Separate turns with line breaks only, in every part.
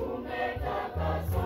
Umetakaswa,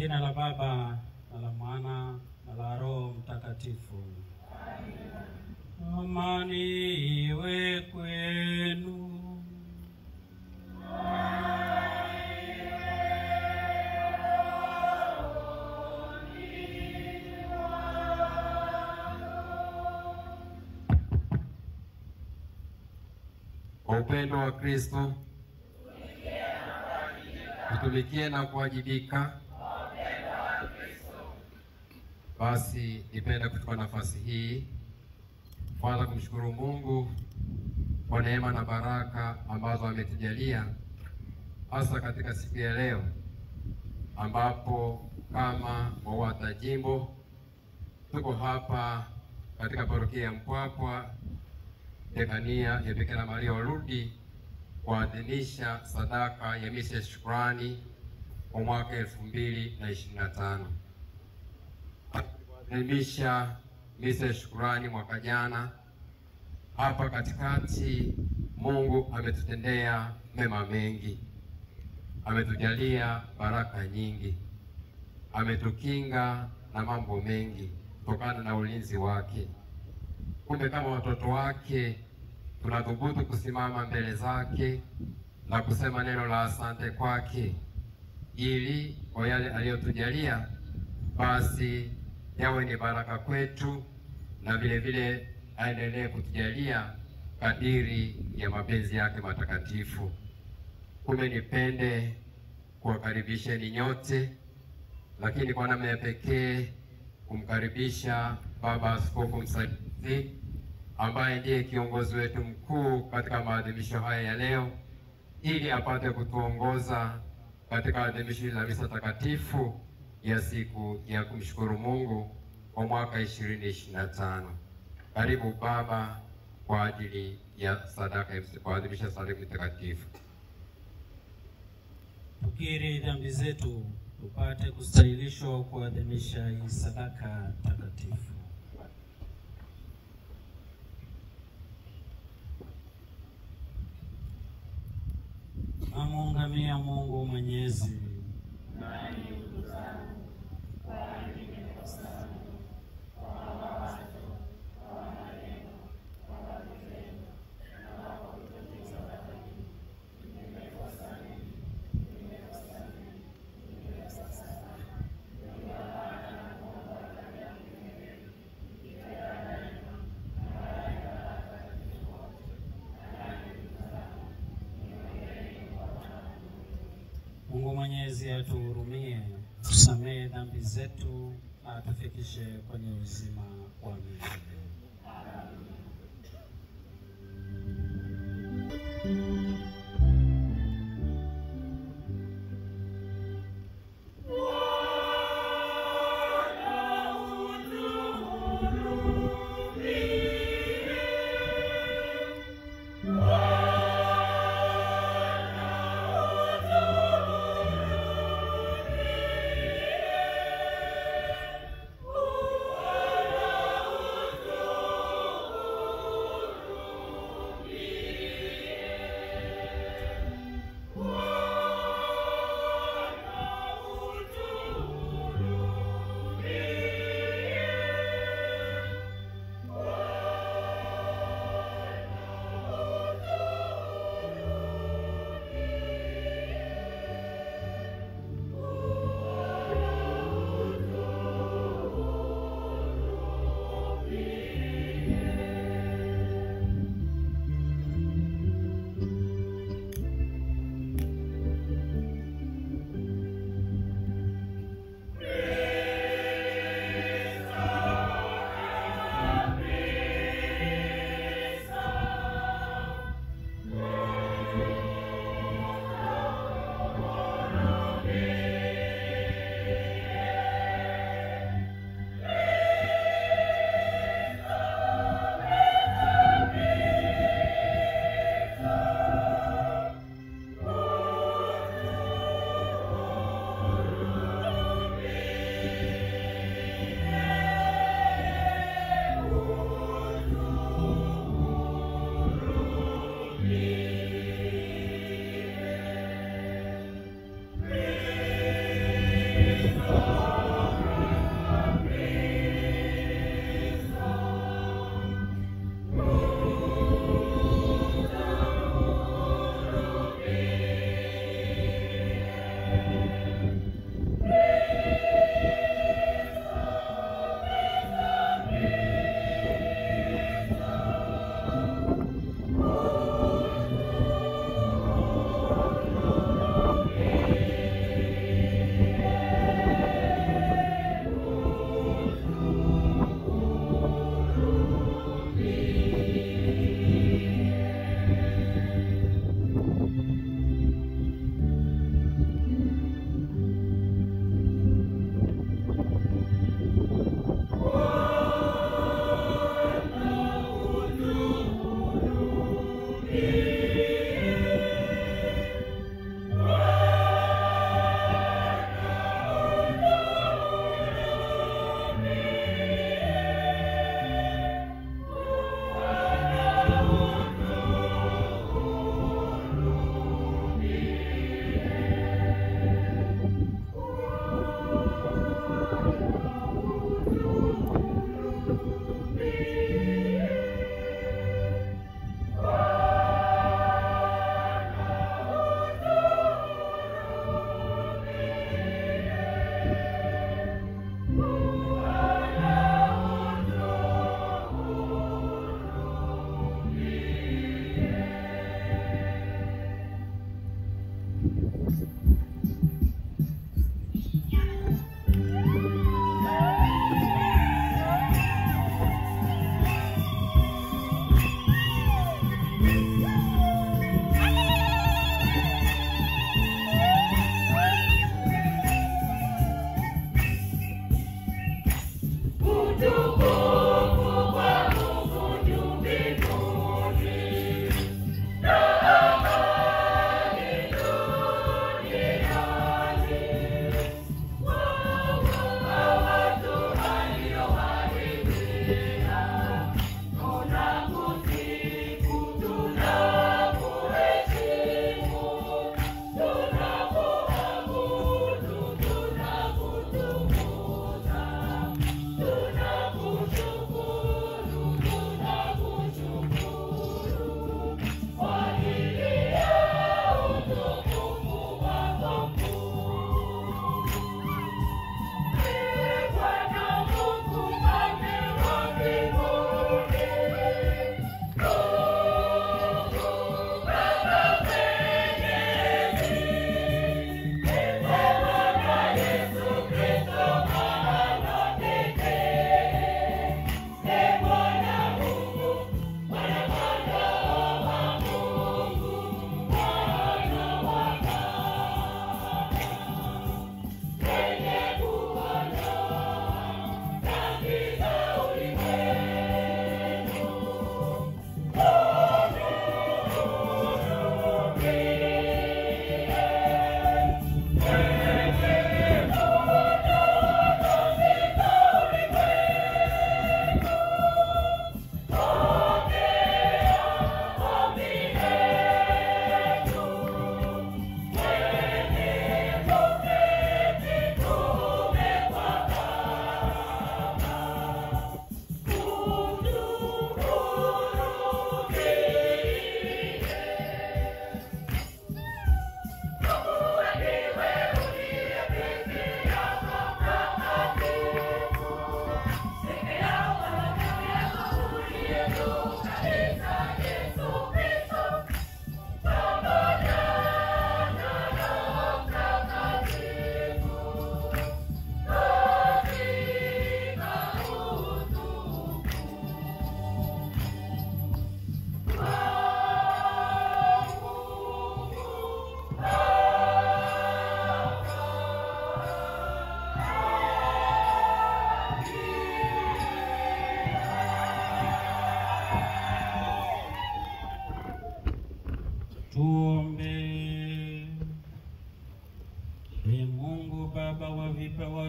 jina la Baba na la Mwana na la Roho Mtakatifu. Amani iwe kwenu.
Kwa upendo wa Kristo tutumikie na kuwajibika. Basi nipenda kuchukua nafasi hii kwanza kumshukuru Mungu kwa neema na baraka ambazo ametujalia, hasa katika siku ya leo ambapo kama WAWATA jimbo tuko hapa katika parokia ya Mpwapwa, dekania ya Bikira Maria wa Lourdes, kuadhimisha sadaka ya misa ya shukrani kwa mwaka 2025. Kuadhimisha misa ya shukrani mwaka jana, hapa katikati Mungu ametutendea mema mengi, ametujalia baraka nyingi, ametukinga na mambo mengi kutokana na ulinzi wake. Kumbe kama watoto wake tunathubutu kusimama mbele zake na kusema neno la asante kwake, ili kwa yale aliyotujalia basi yawe ni baraka kwetu, na vile vile aendelee kutujalia kadiri ya mapenzi yake matakatifu. Kumbe nipende kuwakaribisheni nyote, lakini kwa namna ya pekee kumkaribisha Baba Askofu Msaidizi ambaye ndiye kiongozi wetu mkuu katika maadhimisho haya ya leo, ili apate kutuongoza katika adhimisho la misa takatifu ya siku ya kumshukuru Mungu kwa mwaka 2025. Karibu Baba kwa ajili ya sadaka ya kuadhimisha sadaka takatifu.
Tukiri dhambi zetu tupate kustahilishwa kuadhimisha hii sadaka takatifu. Namuungamia Mungu Mwenyezi. Mungu Mwenyezi atuhurumie, tusamehe dhambi zetu na atufikishe kwenye uzima wa milele.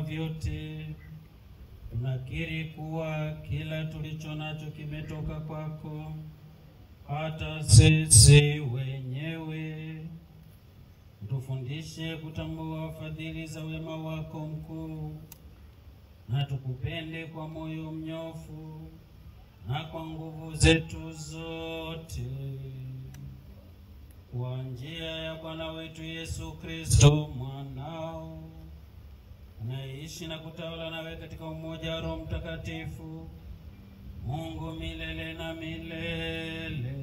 vyote, tunakiri kuwa kila tulicho nacho kimetoka kwako, hata sisi wenyewe. Tufundishe kutambua fadhili za wema wako mkuu, na tukupende kwa moyo mnyofu na kwa nguvu zetu zote, kwa njia ya Bwana wetu Yesu Kristo mwanao, anaishi na kutawala nawe katika umoja wa Roho Mtakatifu, Mungu milele na milele.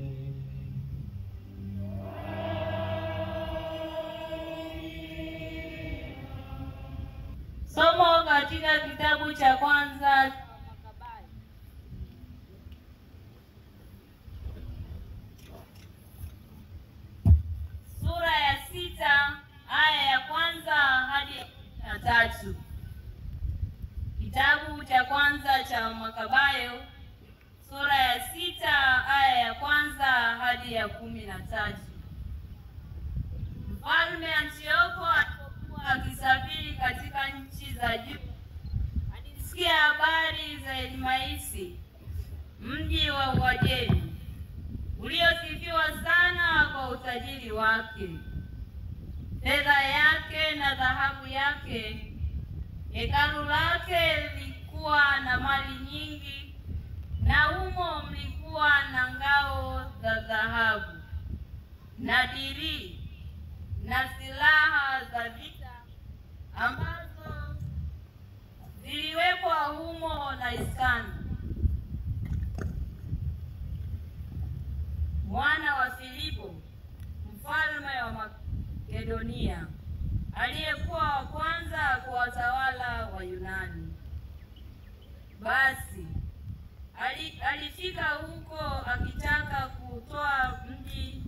Somo katika kitabu cha kwanza sura ya 6 aya ya kwanza hadi ya 3. Kitabu cha kwanza cha Makabayo sura ya 6 aya ya 1 hadi ya 13. Mfalme Antioko alipokuwa akisafiri katika nchi za juu, alisikia habari za Elmaisi, mji wa Uajemi uliosifiwa sana kwa utajiri wake, fedha yake na dhahabu yake. Hekalu lake lilikuwa na mali nyingi, na humo mlikuwa na ngao za dhahabu na dirii na silaha za vita ambazo ziliwekwa humo na Iskanda mwana wa Filipo, mfalme wa Makedonia, aliyekuwa wa kwanza kuwatawala wa Yunani. Basi alifika huko akitaka kutoa mji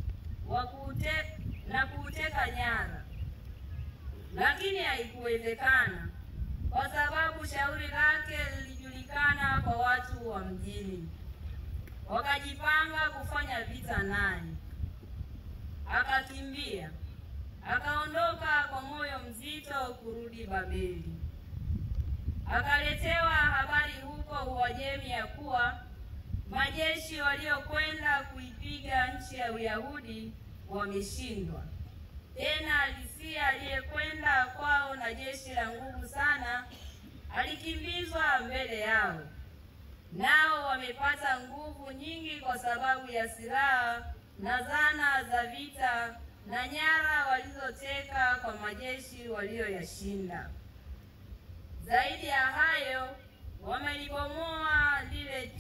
na kuuteka nyara, lakini haikuwezekana kwa sababu shauri lake lilijulikana kwa watu wa mjini. Wakajipanga kufanya vita naye. Akakimbia, akaondoka kwa moyo mzito kurudi Babeli. Akaletewa habari huko Uajemi ya kuwa majeshi waliokwenda kuipiga nchi ya Uyahudi wameshindwa. Tena Lisia aliyekwenda kwao na jeshi la nguvu sana alikimbizwa mbele yao. Nao wamepata nguvu nyingi kwa sababu ya silaha na zana za vita na nyara walizoteka kwa majeshi walioyashinda. Zaidi ya hayo, wamelibomoa lile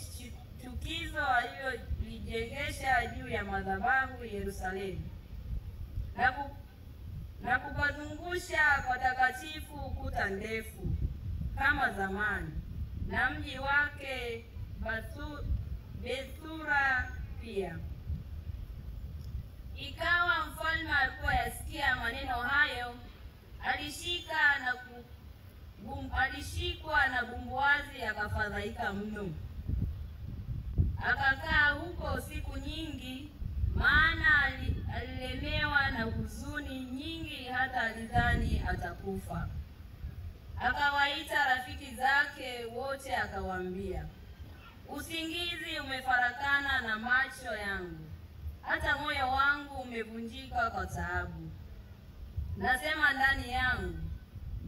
chukizo walilolijengesha juu ya madhabahu Yerusalemu, na kupazungusha kwa takatifu kuta ndefu kama zamani, na mji wake Bethura pia. Ikawa mfalme alipoyasikia maneno hayo, alishikwa na bumbuazi, akafadhaika mno. Akakaa huko siku nyingi, maana alilemewa na huzuni nyingi hata alidhani atakufa. Akawaita rafiki zake wote, akawaambia, usingizi umefarakana na macho yangu, hata moyo wangu umevunjika kwa taabu. Nasema ndani yangu,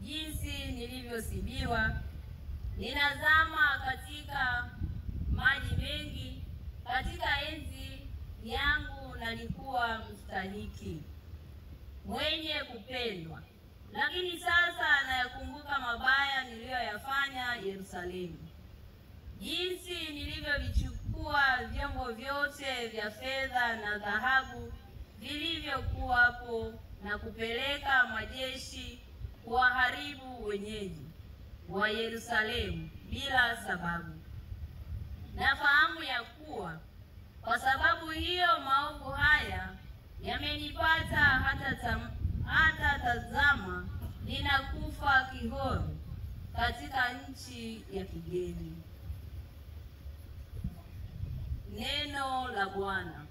jinsi nilivyosibiwa, ninazama katika maji mengi. Katika enzi yangu nalikuwa mstahiki, mwenye kupendwa, lakini sasa nayakumbuka mabaya niliyoyafanya Yerusalemu, jinsi nilivyovichukua vyombo vyote vya fedha na dhahabu vilivyokuwapo na kupeleka majeshi kuwaharibu wenyeji wa Yerusalemu bila sababu. Nafahamu ya kuwa kwa sababu hiyo maovu haya yamenipata, hata tazama, ninakufa kihoro katika nchi ya kigeni. Neno la Bwana.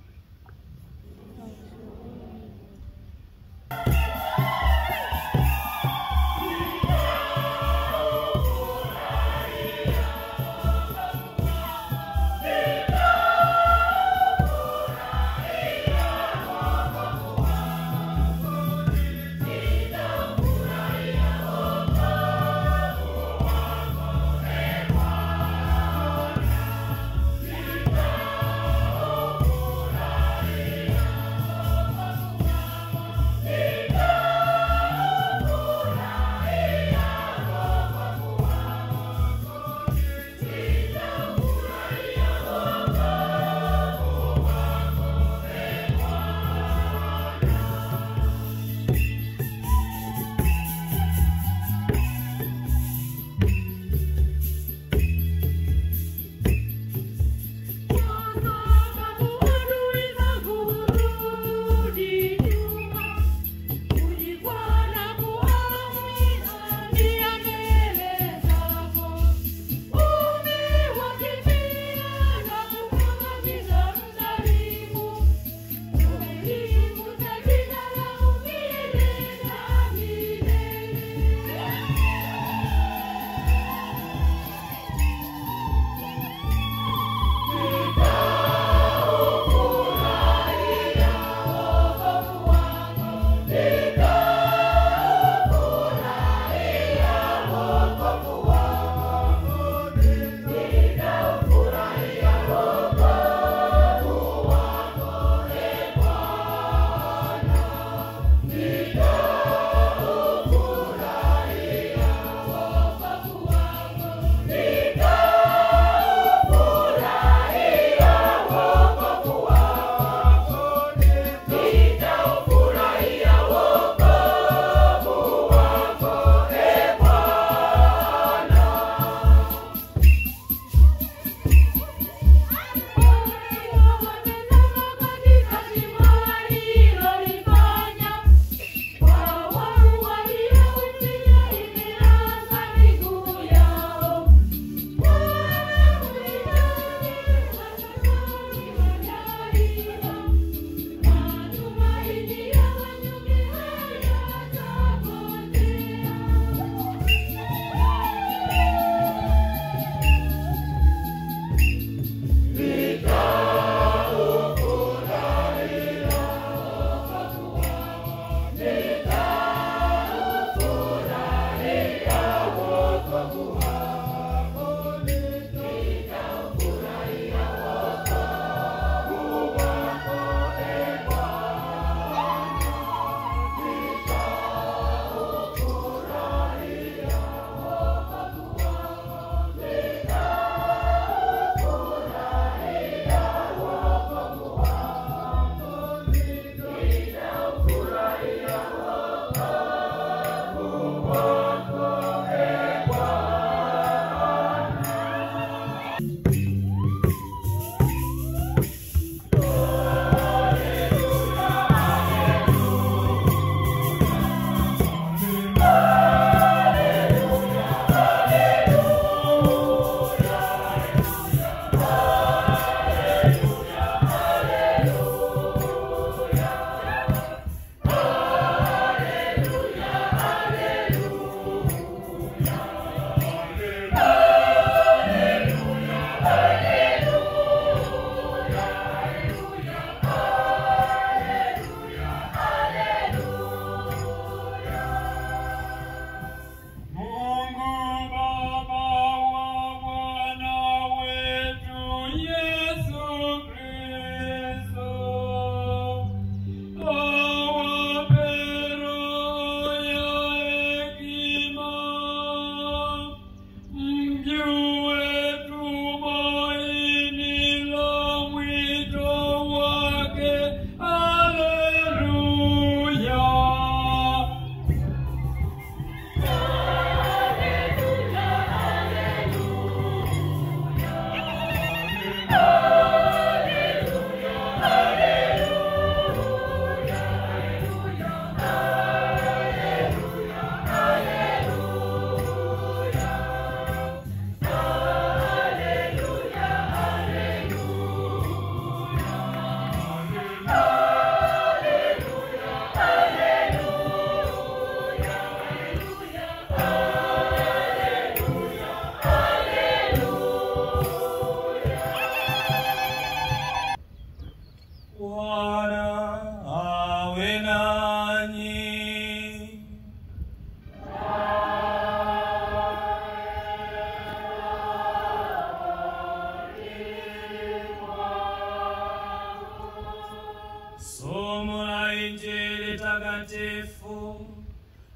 Somo la Injili takatifu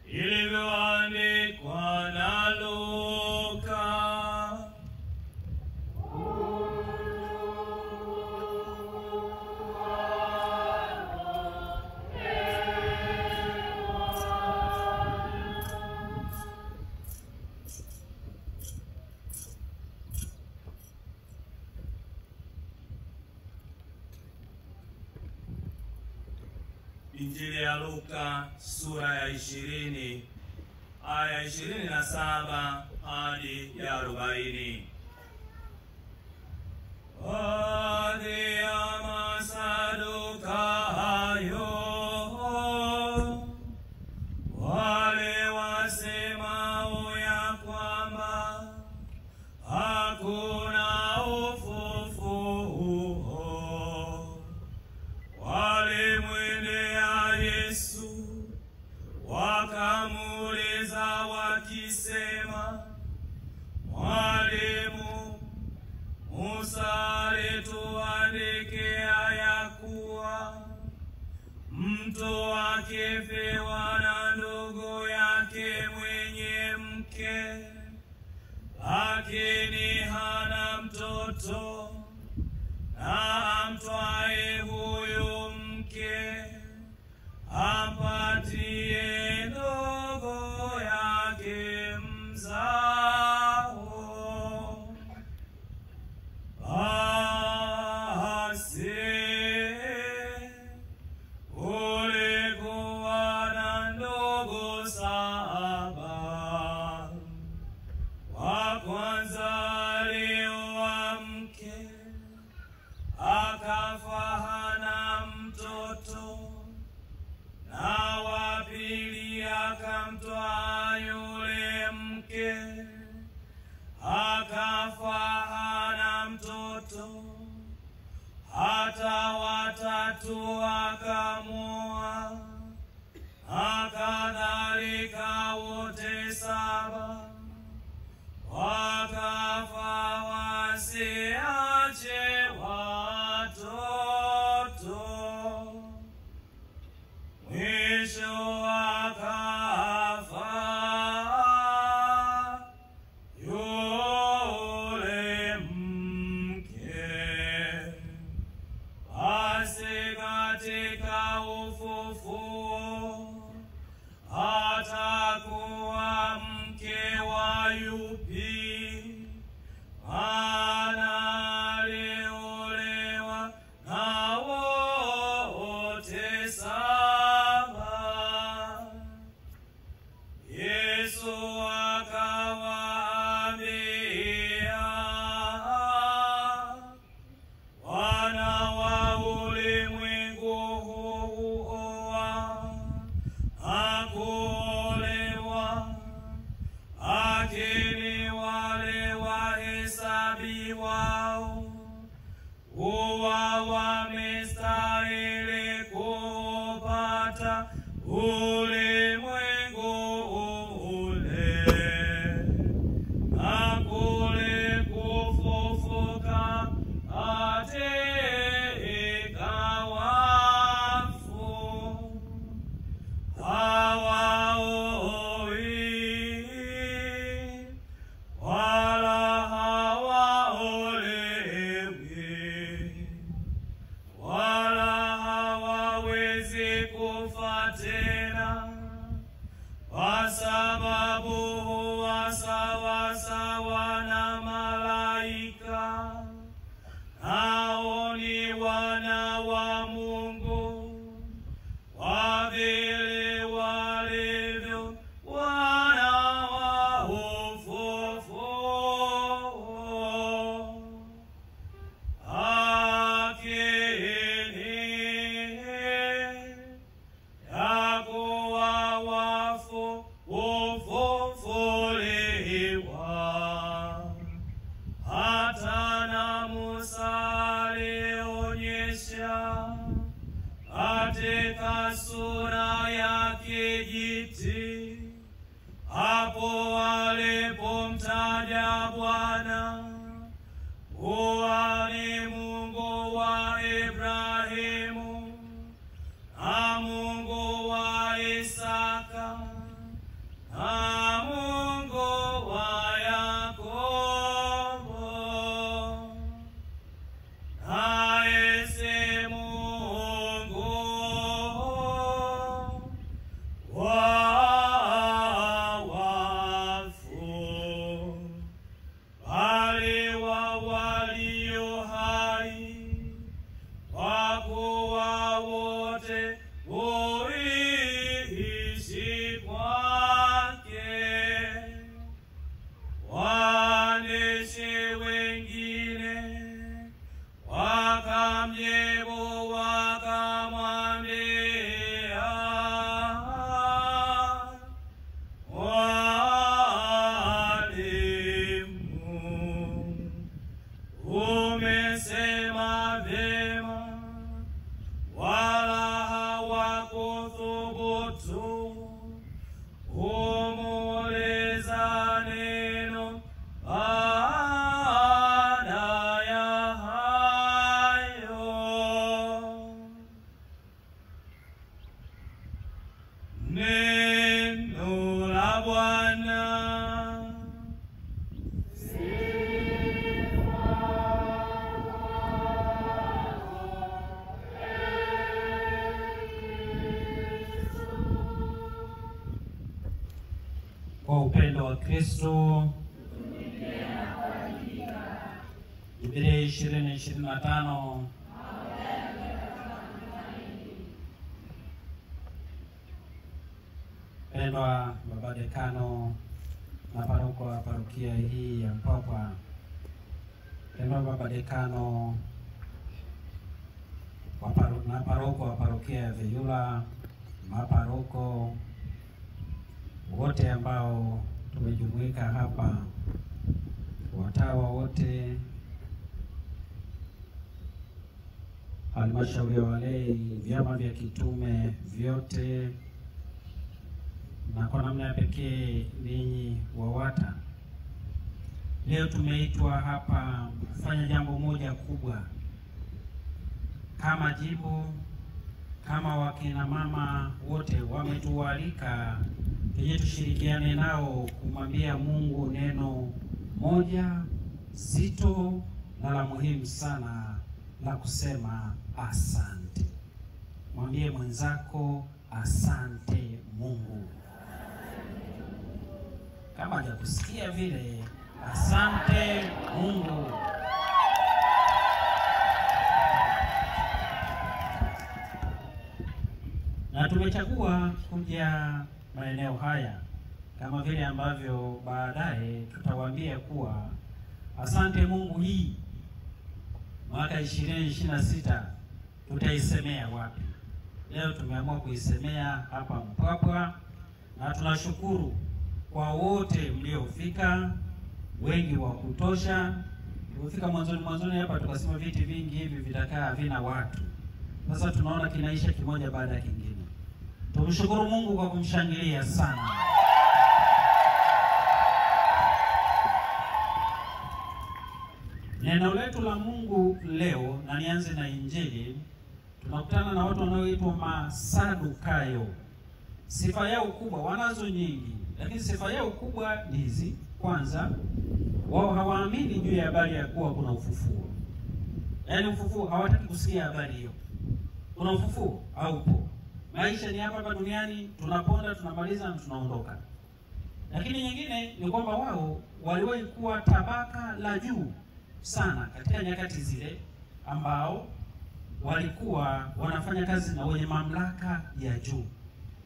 ilivyoandikwa na Luka. Injili ya Luka sura ya 20 aya 27 hadi ya 40. Baadhi ya Masadukayo wale wasemao ya kwamba hakuna ufufuo walimwendea Yesu wakamuuliza wakisema, Mwalimu, Musa alituandikia ya kuwa mtu akifiwa na ndugu yake mwenye mke, lakini hana mtoto, na amtwae huyo mke ampatie ndugu yake mzao, basi kulikuwa na ndugu 7. Wa kwanza alioa mke, akafa hana mtoto, na wa pili akamtwaa yule mke, akafa hana mtoto, hata watatu akamoa, akadhalika wote 7 wakafa wasiache watoto. Mwisho akafa yule mke. Basi katika katika ufufuo, atakuwa mke wa yupi? Maana aliolewa na wote saba. Yesu akawaambia, wana wa ulimwengu huu huoa na kuolewa, lakini wale wahesabiwao huwa wamestahili kupata ulimwengu ule na kule kufufuka katika wafu. Hawaoi wala hawaolewi, wala hawawezi kufa tena, kwa sababu huwa sawa sawa na malaika, nao ni wana wa Mungu, kwa vile walivyo wana wa ufufuo. Lakini ya kuwa wafu hufufuliwa, hata na Musa alionyesha katika sura ya kijiti, hapo alipomtaja Bwana kuwa ni Mungu wa Ibrahimu na Mungu wa Isaka na Mungu wa Yakobo. Naye si Mungu wa wafu, bali wa walio hai, kwa kuwa wote huishi kwake. Waandishi wengine wakamjibu wakamwambia, Mwalimu, umesema vyema. Wala hawakuthubutu kumuuliza neno baada ya hayo. Neno la Bwana.
Kwa upendo wa Kristo. Biblia 20:25. Pendwa Baba Dekano na paroko wa parokia hii ya Mpwapwa, pendwa Baba Dekano na paroko wa parokia ya Veyula, maparoko wote ambao tumejumuika hapa, watawa wote, halmashauri ya walei, vyama vya kitume vyote, na kwa namna ya pekee ninyi WAWATA. Leo tumeitwa hapa kufanya jambo moja kubwa kama jibu, kama wakina mama wote wametualika ili tushirikiane nao kumwambia Mungu neno moja zito na la muhimu sana la kusema asante. Mwambie mwenzako asante Mungu. Kama hajakusikia vile, asante Mungu. Na tumechagua kuja maeneo haya kama vile ambavyo baadaye tutawaambia kuwa asante Mungu hii mwaka 2026 tutaisemea wapi. Leo tumeamua kuisemea hapa Mpwapwa, na tunashukuru kwa wote mliofika, wengi wa kutosha. Tulifika mwanzoni hapa tukasema viti vingi hivi vitakaa havina watu. Sasa tunaona kinaisha kimoja baada ya kingine. Tumshukuru Mungu kwa kumshangilia sana. Neno letu la Mungu leo, na nianze na Injili, tunakutana na watu wanaoitwa Masadukayo. Sifa yao kubwa, wanazo nyingi, lakini sifa yao kubwa ni hizi. Kwanza, wao hawaamini juu ya habari ya kuwa kuna ufufuo. Yaani ufufuo, hawataki kusikia habari hiyo. Kuna ufufuo haupo. Maisha ni hapa duniani, tunaponda, tunamaliza na tunaondoka. Lakini nyingine ni kwamba wao waliwahi kuwa tabaka la juu sana katika nyakati zile, ambao walikuwa wanafanya kazi na wenye mamlaka ya juu.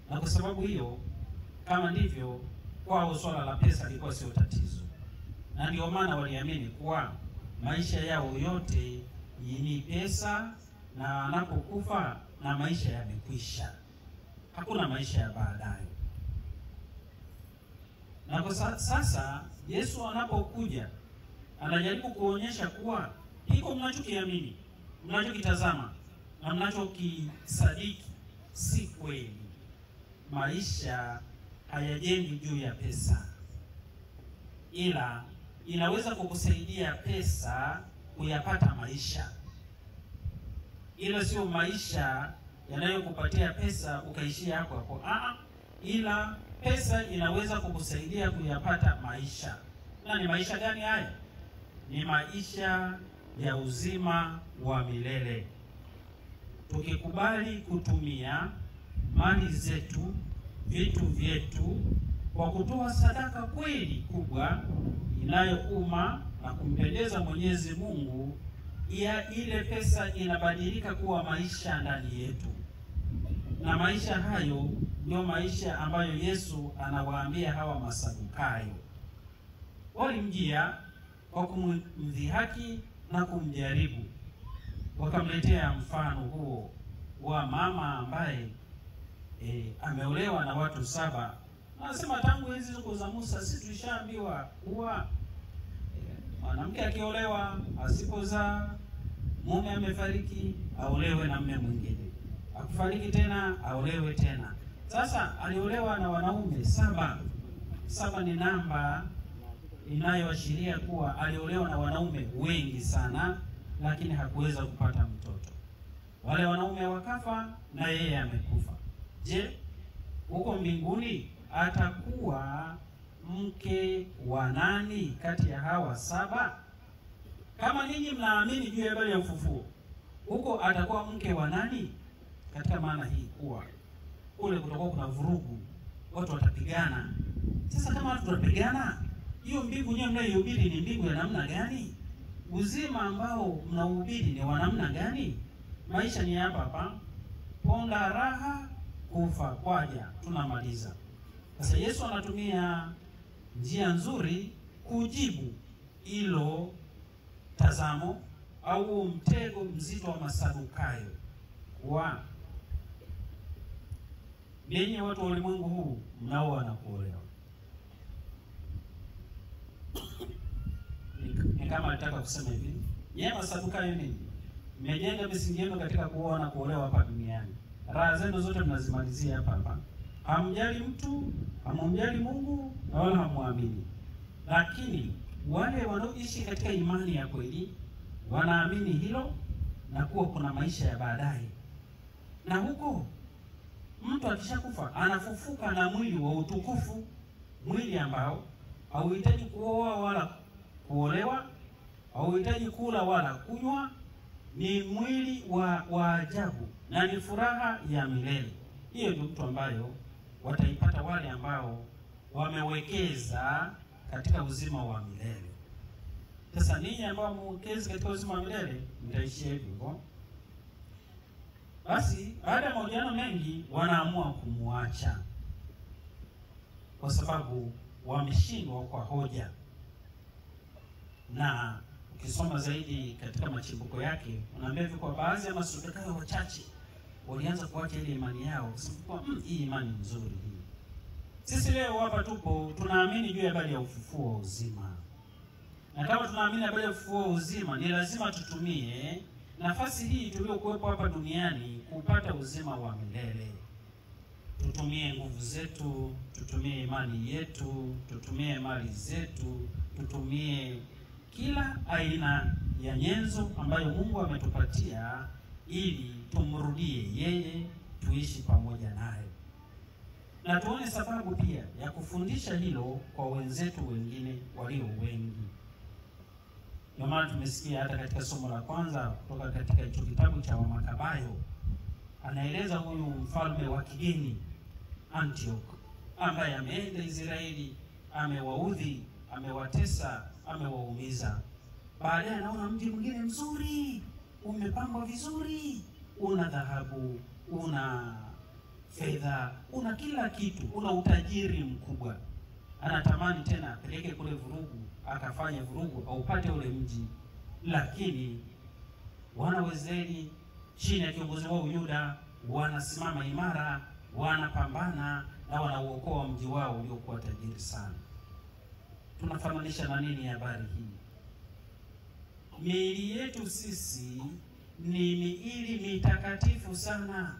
Na kwa sababu hiyo, kama ndivyo, kwao swala la pesa lilikuwa sio tatizo. Na ndio maana waliamini kuwa maisha yao yote ni pesa, na anapokufa na maisha yamekwisha. Hakuna maisha ya baadaye. Na kwa sasa Yesu anapokuja anajaribu kuonyesha kuwa hiko mnachokiamini, mnachokitazama na mnachokisadiki si kweli. Maisha hayajengi juu ya pesa, ila inaweza kukusaidia pesa kuyapata maisha. Ila sio maisha yanayokupatia pesa ukaishia hapo hapo. Ila pesa inaweza kukusaidia kuyapata maisha. Na ni maisha gani haya? Ni maisha ya uzima wa milele. Tukikubali kutumia mali zetu, vitu vyetu, kwa kutoa sadaka kweli kubwa inayouma na kumpendeza Mwenyezi Mungu, ile pesa inabadilika kuwa maisha ndani yetu. Na maisha hayo ndio maisha ambayo Yesu anawaambia hawa Masadukayo. Walimjia kwa kumdhihaki na kumjaribu. Wakamletea mfano huo wa mama ambaye ameolewa na watu 7. Anasema tangu hizi siku za Musa sisi tulishaambiwa kuwa mwanamke akiolewa asipozaa, mume amefariki, aolewe na mume mwingine. Akufariki tena, aolewe tena. Sasa aliolewa na wanaume 7. 7 ni namba inayoashiria kuwa aliolewa na wanaume wengi sana, lakini hakuweza kupata mtoto. Wale wanaume wakafa na yeye amekufa. Je, huko mbinguni atakuwa mke wa nani kati ya hawa 7? Kama ninyi mnaamini juu ya habari ya ufufuo, huko atakuwa mke wa nani? Katika maana hii kuwa kule kutakuwa kuna vurugu, watu watapigana. Sasa kama watu watapigana, hiyo mbingu nyewe mnayohubiri ni mbingu ya namna gani? Uzima ambao mnahubiri ni wa namna gani? Maisha ni hapa hapa, ponda raha, kufa kwaja, tunamaliza. Sasa Yesu anatumia njia nzuri kujibu hilo tazamo au mtego mzito wa Masadukayo. Kwa ninyi watu wa ulimwengu huu mnao na kuolewa. Ni kama nataka kusema hivi, yeye Masadukayo nini? Mmejenga misingi yenu katika kuoa na kuolewa hapa duniani. Raha zenu zote mnazimalizia hapa hapa. Hamjali mtu, hamumjali Mungu, na wala hamwamini. Lakini wale wanaoishi katika imani ya kweli wanaamini hilo na kuwa kuna maisha ya baadaye. Na huko mtu akishakufa anafufuka na mwili wa utukufu, mwili ambao hauhitaji kuoa wala kuolewa, hauhitaji kula wala kunywa. Ni mwili wa ajabu na ni furaha ya milele. Hiyo ndio mtu ambayo wataipata wale ambao wamewekeza katika uzima wa milele. Sasa ninyi ambao mwekezi katika uzima wa milele mtaishia hivyo. Basi baada ya mahojiano mengi wanaamua kumwacha kwa sababu wameshindwa kwa hoja. Na ukisoma zaidi katika machimbuko yake unaambia hivi, kwa baadhi ya Masadukayo wachache walianza kuacha ile imani yao, kwa hii imani nzuri hii. Sisi leo hapa tupo tunaamini juu ya habari ya ufufuo wa uzima. Na kama tunaamini habari ya ufufuo wa uzima, ni lazima tutumie nafasi hii tuliokuwepo hapa duniani kupata uzima wa milele. Tutumie nguvu zetu, tutumie imani yetu, tutumie mali zetu, tutumie kila aina ya nyenzo ambayo Mungu ametupatia ili tumrudie yeye, tuishi pamoja naye. Na tuone sababu pia ya kufundisha hilo kwa wenzetu wengine walio wengi. Ndio maana tumesikia hata katika somo la kwanza kutoka katika hicho kitabu cha Wamakabayo, anaeleza huyu mfalme wa kigeni Antioch ambaye ameenda Israeli, amewaudhi, amewatesa, amewaumiza. Baadaye anaona mji mwingine mzuri, umepambwa vizuri, una dhahabu, una fedha, una kila kitu, una utajiri mkubwa. Anatamani tena apeleke kule vurugu, akafanya vurugu au upate ule mji. Lakini wana wa Israeli chini ya kiongozi wao Yuda wanasimama imara, wanapambana na wanauokoa mji wao uliokuwa tajiri sana. Tunafananisha na nini habari hii? Miili yetu sisi ni miili mitakatifu sana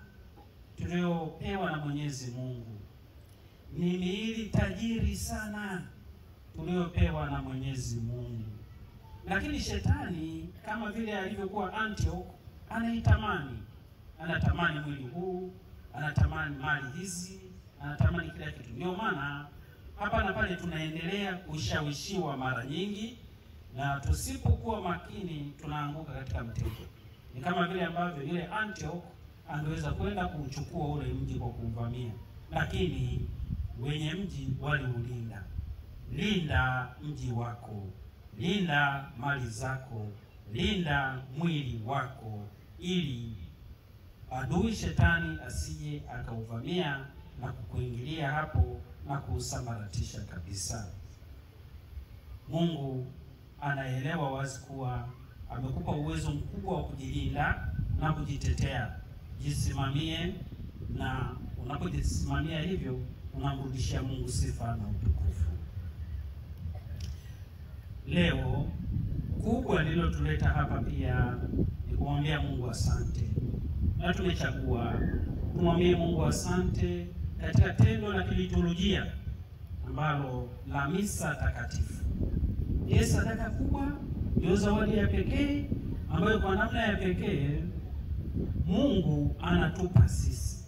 tuliopewa na Mwenyezi Mungu. Ni miili tajiri sana tuliopewa na Mwenyezi Mungu. Lakini shetani kama vile alivyokuwa Antioch anaitamani. Anatamani mwili huu, anatamani mali hizi, anatamani kila kitu. Ndio maana hapa na pale tunaendelea kushawishiwa mara nyingi, na tusipokuwa makini tunaanguka katika mtego. Ni kama vile ambavyo yule Antioch angeweza kwenda kuchukua ule mji kwa kumvamia, lakini wenye mji waliulinda. Linda mji wako, linda mali zako, linda mwili wako, ili adui shetani asije akauvamia na kukuingilia hapo na kusambaratisha kabisa. Mungu anaelewa wazi kuwa amekupa uwezo mkubwa wa kujilinda na kujitetea. Jisimamie, na unapojisimamia hivyo unamrudishia Mungu sifa na utukufu. Leo kubwa lililotuleta hapa pia ni kumwambia Mungu asante. Na tumechagua kumwambia Mungu asante katika tendo la kiliturujia ambalo la misa takatifu. Ni sadaka kubwa, ndio zawadi ya pekee ambayo kwa namna ya pekee Mungu anatupa sisi.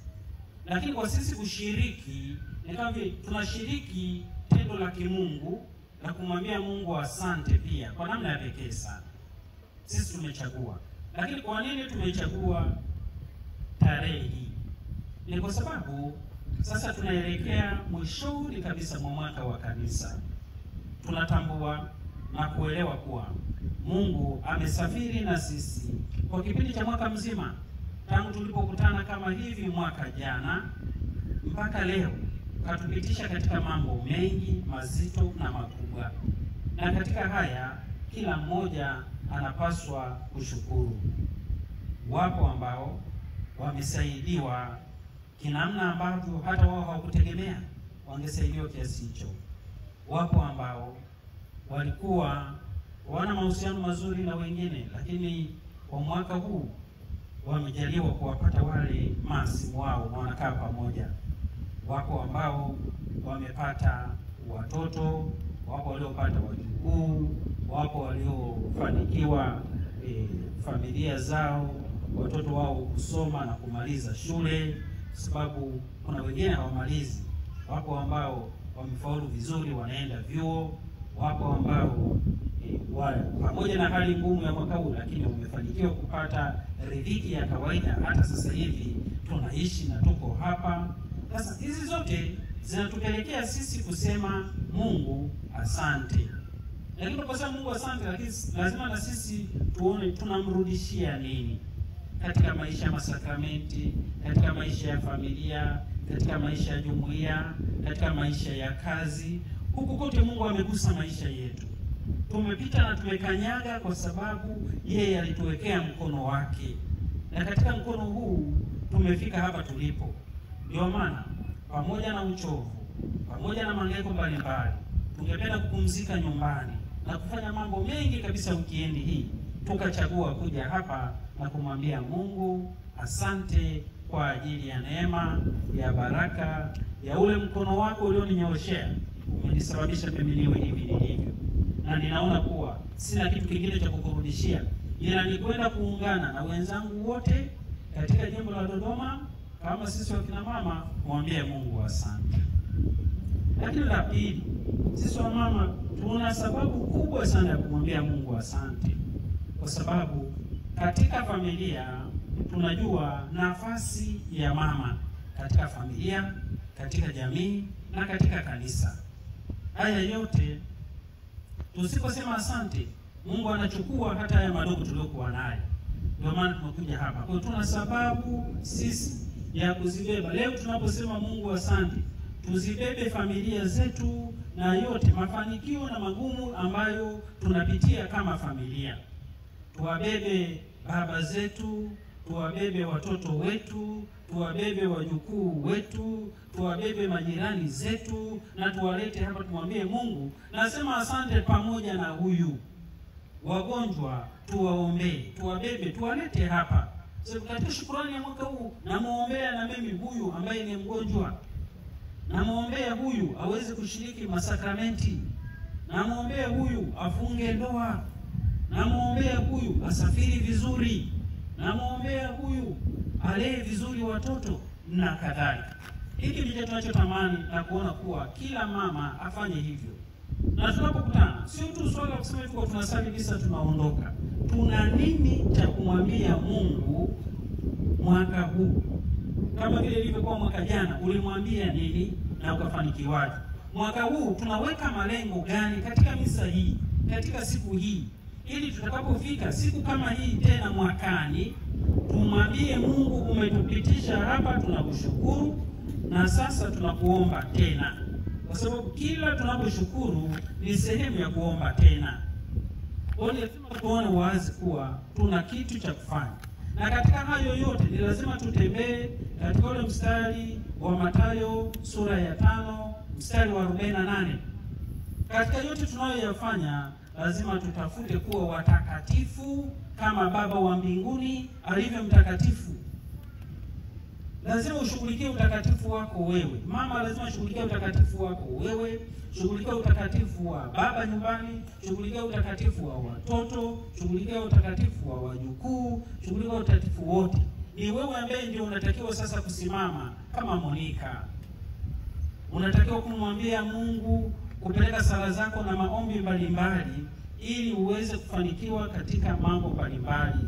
Lakini kwa sisi kushiriki, ni kama vile tunashiriki tendo la kimungu na kumwambia Mungu asante pia kwa namna ya pekee sana. Sisi tumechagua. Lakini kwa nini tumechagua tarehe hii? Ni kwa sababu sasa tunaelekea mwishoni kabisa mwa mwaka wa kanisa. Tunatambua na kuelewa kuwa Mungu amesafiri na sisi kwa kipindi cha mwaka mzima, tangu tulipokutana kama hivi mwaka jana mpaka leo. Katupitisha katika mambo mengi mazito na makubwa, na katika haya kila mmoja anapaswa kushukuru. Wapo ambao wamesaidiwa kinamna ambavyo hata wao hawakutegemea wangesaidiwa kiasi hicho. Wapo ambao walikuwa wana mahusiano mazuri na wengine, lakini kwa mwaka huu wamejaliwa kuwapata wale masimu wao na wanakaa pamoja. Wapo ambao wamepata watoto, wapo waliopata wajukuu, wapo waliofanikiwa familia zao, watoto wao kusoma na kumaliza shule, sababu kuna wengine hawamalizi. Wapo ambao wamefaulu vizuri, wanaenda vyuo. Wapo ambao pamoja na hali ngumu ya mwaka huu, lakini wamefanikiwa kupata riziki ya kawaida. Hata sasa hivi tunaishi na tuko hapa. Sasa hizi zote zinatupelekea sisi kusema Mungu asante. Lakini tunaposema Mungu asante, lakini lazima na sisi tuone tunamrudishia nini katika maisha ya masakramenti, katika maisha ya familia, katika maisha ya jumuiya, katika maisha ya kazi. Huku kote Mungu amegusa maisha yetu. Tumepita na tumekanyaga kwa sababu yeye alituwekea mkono wake. Na katika mkono huu tumefika hapa tulipo. Ndio maana pamoja na uchovu, pamoja na mangaiko mbalimbali, tungependa kupumzika nyumbani na kufanya mambo mengi kabisa weekend hii, tukachagua kuja hapa na kumwambia Mungu asante kwa ajili ya neema, ya baraka, ya ule mkono wako ulioninyoshea. Umenisababisha mimi niwe hivi nilivyo. Na ninaona kuwa sina kitu kingine cha kukurudishia, ila ni kwenda kuungana na wenzangu wote katika jimbo la Dodoma kama sisi wakina mama mwambie Mungu asante. Lakini la pili, sisi wa mama tuna sababu kubwa sana ya kumwambia Mungu asante, kwa sababu katika familia tunajua nafasi ya mama katika familia, katika jamii na katika kanisa. Haya yote tusiposema asante, Mungu anachukua hata haya madogo tuliokuwa nayo. Ndio maana tumekuja hapa. Kwa hiyo tuna sababu sisi ya kuzibeba. Leo tunaposema Mungu asante, tuzibebe familia zetu na yote mafanikio na magumu ambayo tunapitia kama familia. Tuwabebe baba zetu, tuwabebe watoto wetu, tuwabebe wajukuu wetu, tuwabebe majirani zetu, na tuwalete hapa tumwambie Mungu nasema asante pamoja na huyu. Wagonjwa tuwaombee, tuwabebe, tuwalete hapa. Sababu katika shukrani ya mwaka huu namuombea na mimi huyu ambaye ni mgonjwa. Namuombea huyu aweze kushiriki masakramenti. Namuombea huyu afunge ndoa. Namuombea huyu asafiri vizuri. Namuombea huyu alee vizuri watoto na kadhalika. Hiki ndicho tunachotamani na kuona kuwa kila mama afanye hivyo. Na tunapokutana sio tu swala kusema tuko tunasali bisa tunaondoka. Tuna nini cha kumwambia Mungu mwaka huu? Kama vile ilivyokuwa mwaka jana, ulimwambia nini na ukafanikiwaje? Mwaka huu tunaweka malengo gani katika misa hii, katika siku hii, ili tutakapofika siku kama hii tena mwakani tumwambie Mungu umetupitisha hapa, tunakushukuru na sasa tunakuomba tena. Kwa sababu kila tunaposhukuru ni sehemu ya kuomba tena. Kwa hiyo lazima tuone wazi kuwa tuna kitu cha kufanya. Na katika hayo yote ni lazima tutembee katika ule mstari wa Mathayo sura ya 5 mstari wa 48. Katika yote tunayoyafanya lazima tutafute kuwa watakatifu kama Baba wa mbinguni alivyo mtakatifu. Lazima ushughulikie utakatifu wako wewe. Mama lazima ushughulikie utakatifu wako wewe. Shughulikia utakatifu wa baba nyumbani, shughulikia utakatifu wa watoto, shughulikia utakatifu wa wajukuu, shughulikia utakatifu wote. Ni wewe ambaye ndio unatakiwa sasa kusimama kama Monika. Unatakiwa kumwambia Mungu, kupeleka sala zako na maombi mbalimbali ili uweze kufanikiwa katika mambo mbalimbali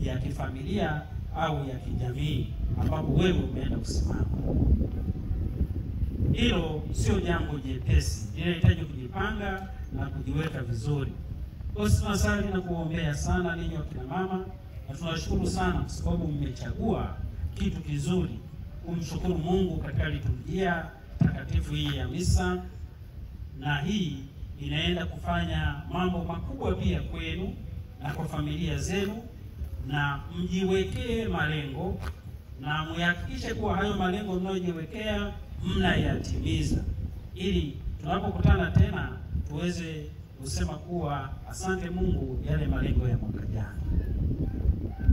ya kifamilia au ya kijamii ambapo wewe umeenda kusimama. Hilo sio jambo jepesi, linahitaji kujipanga na kujiweka vizuri. Kwa hiyo tunasali na kuombea sana ninyi wakina mama, na tunashukuru sana kwa sababu mmechagua kitu kizuri kumshukuru Mungu katika liturujia takatifu hii ya misa, na hii inaenda kufanya mambo makubwa pia kwenu na kwa familia zenu, na mjiwekee malengo na muhakikishe kuwa hayo malengo mnayojiwekea mnayatimiza, ili tunapokutana tena tuweze kusema kuwa asante Mungu yale malengo ya mwaka jana.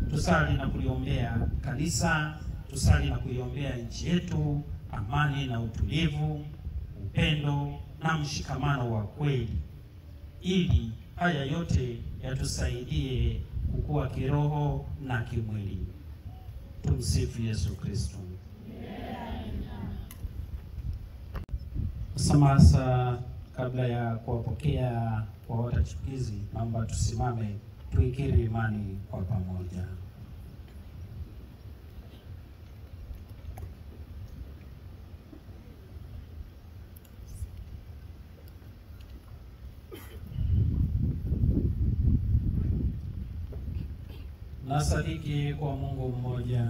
Tusali na kuliombea kanisa, tusali na kuiombea nchi yetu, amani na utulivu, upendo na mshikamano wa kweli, ili haya yote yatusaidie kukua kiroho na kimwili. Tumsifu Yesu Kristo. Samasa Kabla ya kuwapokea WAWATA chipukizi, naomba tusimame tuikiri imani kwa pamoja. Nasadiki kwa Mungu mmoja,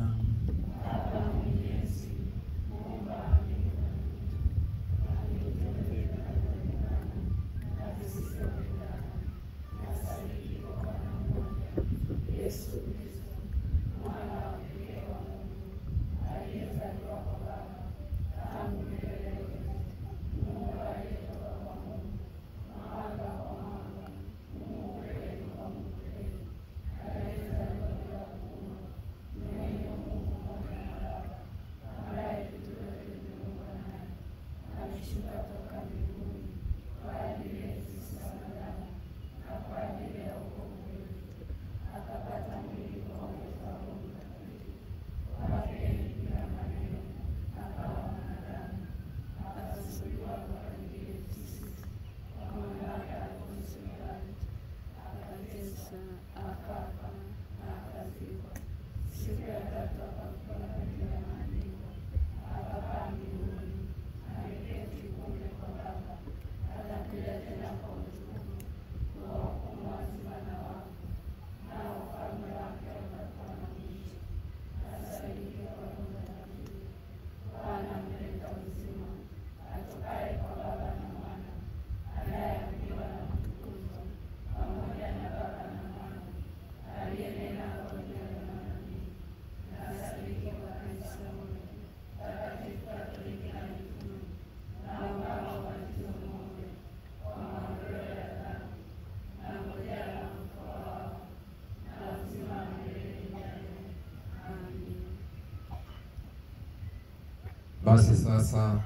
Basi sasa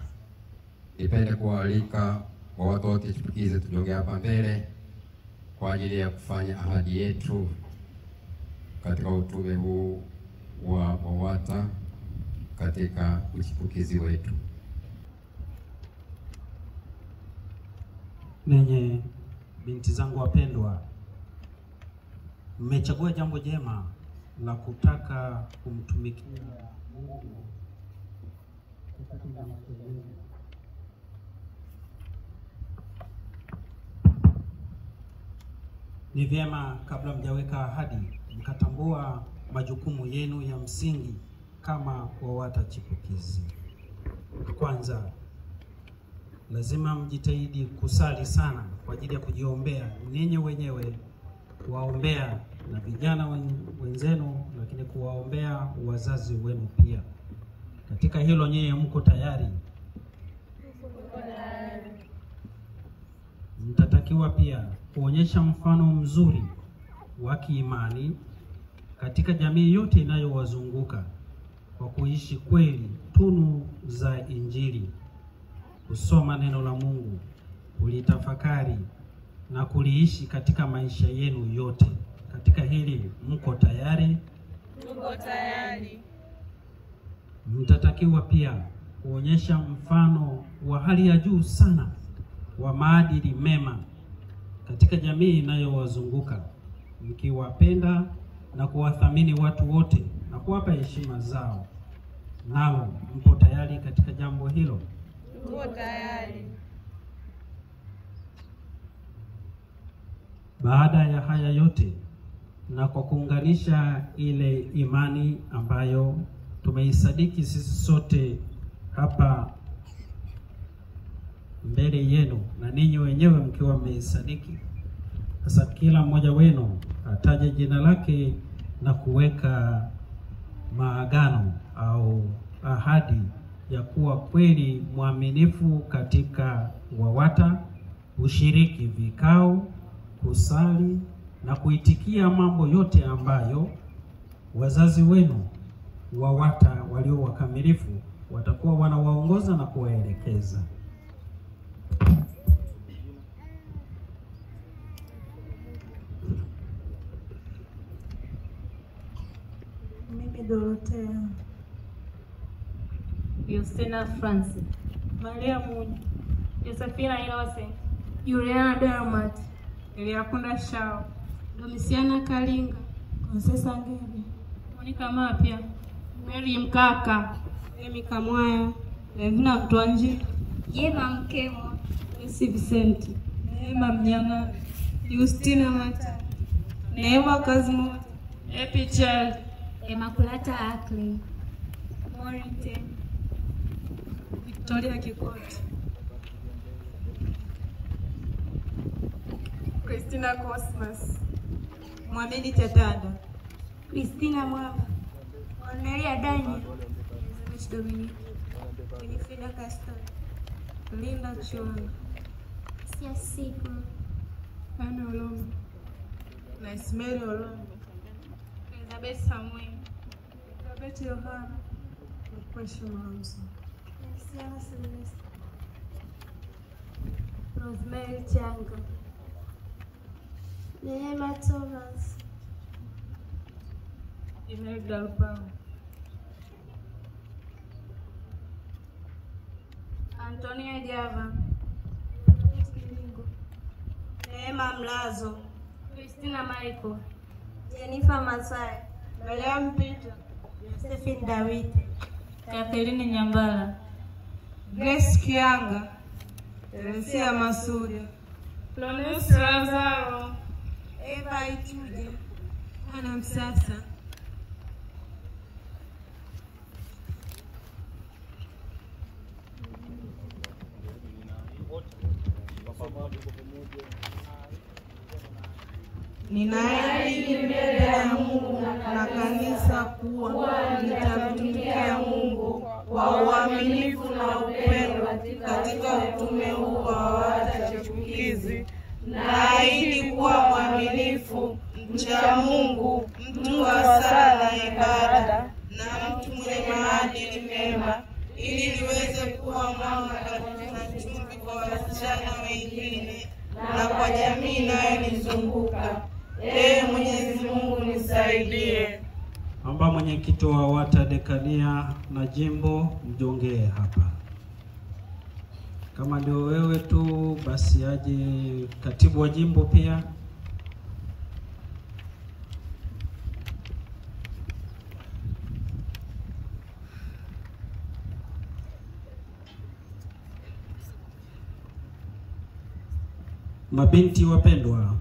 nipende kualika WAWATA wote chipukizi tujonge hapa mbele kwa ajili ya kufanya ahadi yetu katika utume huu wa WAWATA katika uchipukizi wetu.
Nenye binti zangu wapendwa, mmechagua jambo jema la kutaka kumtumikia Mungu. Ni vyema kabla mjaweka ahadi mkatambua majukumu yenu ya msingi kama WAWATA chipukizi. Kwanza, lazima mjitahidi kusali sana kwa ajili ya kujiombea ninyi wenyewe, kuwaombea na vijana wenzenu, lakini kuwaombea wazazi wenu pia. Katika hilo nyinyi mko tayari? Mtatakiwa pia kuonyesha mfano mzuri wa kiimani katika jamii yote inayowazunguka kwa kuishi kweli tunu za Injili, kusoma neno la Mungu, kulitafakari na kuliishi katika maisha yenu yote. Katika hili mko tayari?
Tuko tayari.
Mtatakiwa pia kuonyesha mfano wa hali ya juu sana wa maadili mema katika jamii inayowazunguka, mkiwapenda na kuwathamini watu wote na kuwapa heshima zao. Nao mpo tayari katika jambo hilo?
Tuko tayari.
Baada ya haya yote, na kwa kuunganisha ile imani ambayo tumeisadiki sisi sote hapa mbele yenu na ninyi wenyewe mkiwa mmeisadiki, sasa kila mmoja wenu ataje jina lake na kuweka maagano au ahadi ya kuwa kweli mwaminifu katika WAWATA, ushiriki vikao, kusali na kuitikia mambo yote ambayo wazazi wenu WAWATA walio wakamilifu watakuwa wanawaongoza na kuwaelekeza.
Mimi Dorothea
Justina Francis,
Maria Munyi,
Josephina Innocent,
Juliana Dermat,
Eliakunda Shao,
Domisiana Kalinga, Konsesa Ngebe, Monica Mapya, Mary Mkaka,
Emi Kamwaya, Levina Mtwanji,
Jema Mkemo,
Esi Vicenti, Neema Mnyanga, Justina Mata, Neema Kazmo, Epi Child,
Emakulata Ackley, Morrington,
Victoria Kikoti, Christina Cosmas, Mwamini Tatanda,
Christina Mwamba, Cornelia Daniel, Elizabeth Dominic, Winifrida Caston,
Linda Chuan,
Sia Siku,
Ana Olombo, na Ismail Olombo,
Elizabeth Samuel,
Elizabeth Yohana, Mkwesho Mamsa,
Luciana Sylvester, Rosemary Changa, Neema Thomas,
Imelda Lupao,
Antonia Java,
Neema Mlazo,
Christina Michael,
Jennifer Masai,
Mariam Peter,
Josephine Dawiti,
Catherine Nyambala,
Grace Kianga, Teresia Masudia,
Florence Lazaro,
Eva Ituje, Ana Msasa, ninaahidi mbele ya Mungu na kanisa kuwa nitamtumikia Mungu kwa uaminifu na upendo katika utume huu wa WAWATA chipukizi. Naahidi kuwa mwaminifu, mcha Mungu, mtu wa sala na ibada, na mtu mwenye maadili mema, ili niweze kuwa mwanga katika chumvi kwa wasichana wengine na kwa jamii inayonizunguka. Ee Mwenyezi Mungu nisaidie.
Naomba mwenyekiti wa WAWATA dekania na jimbo mjongee hapa. Kama ndio wewe tu basi aje katibu wa jimbo pia. Mabinti wapendwa,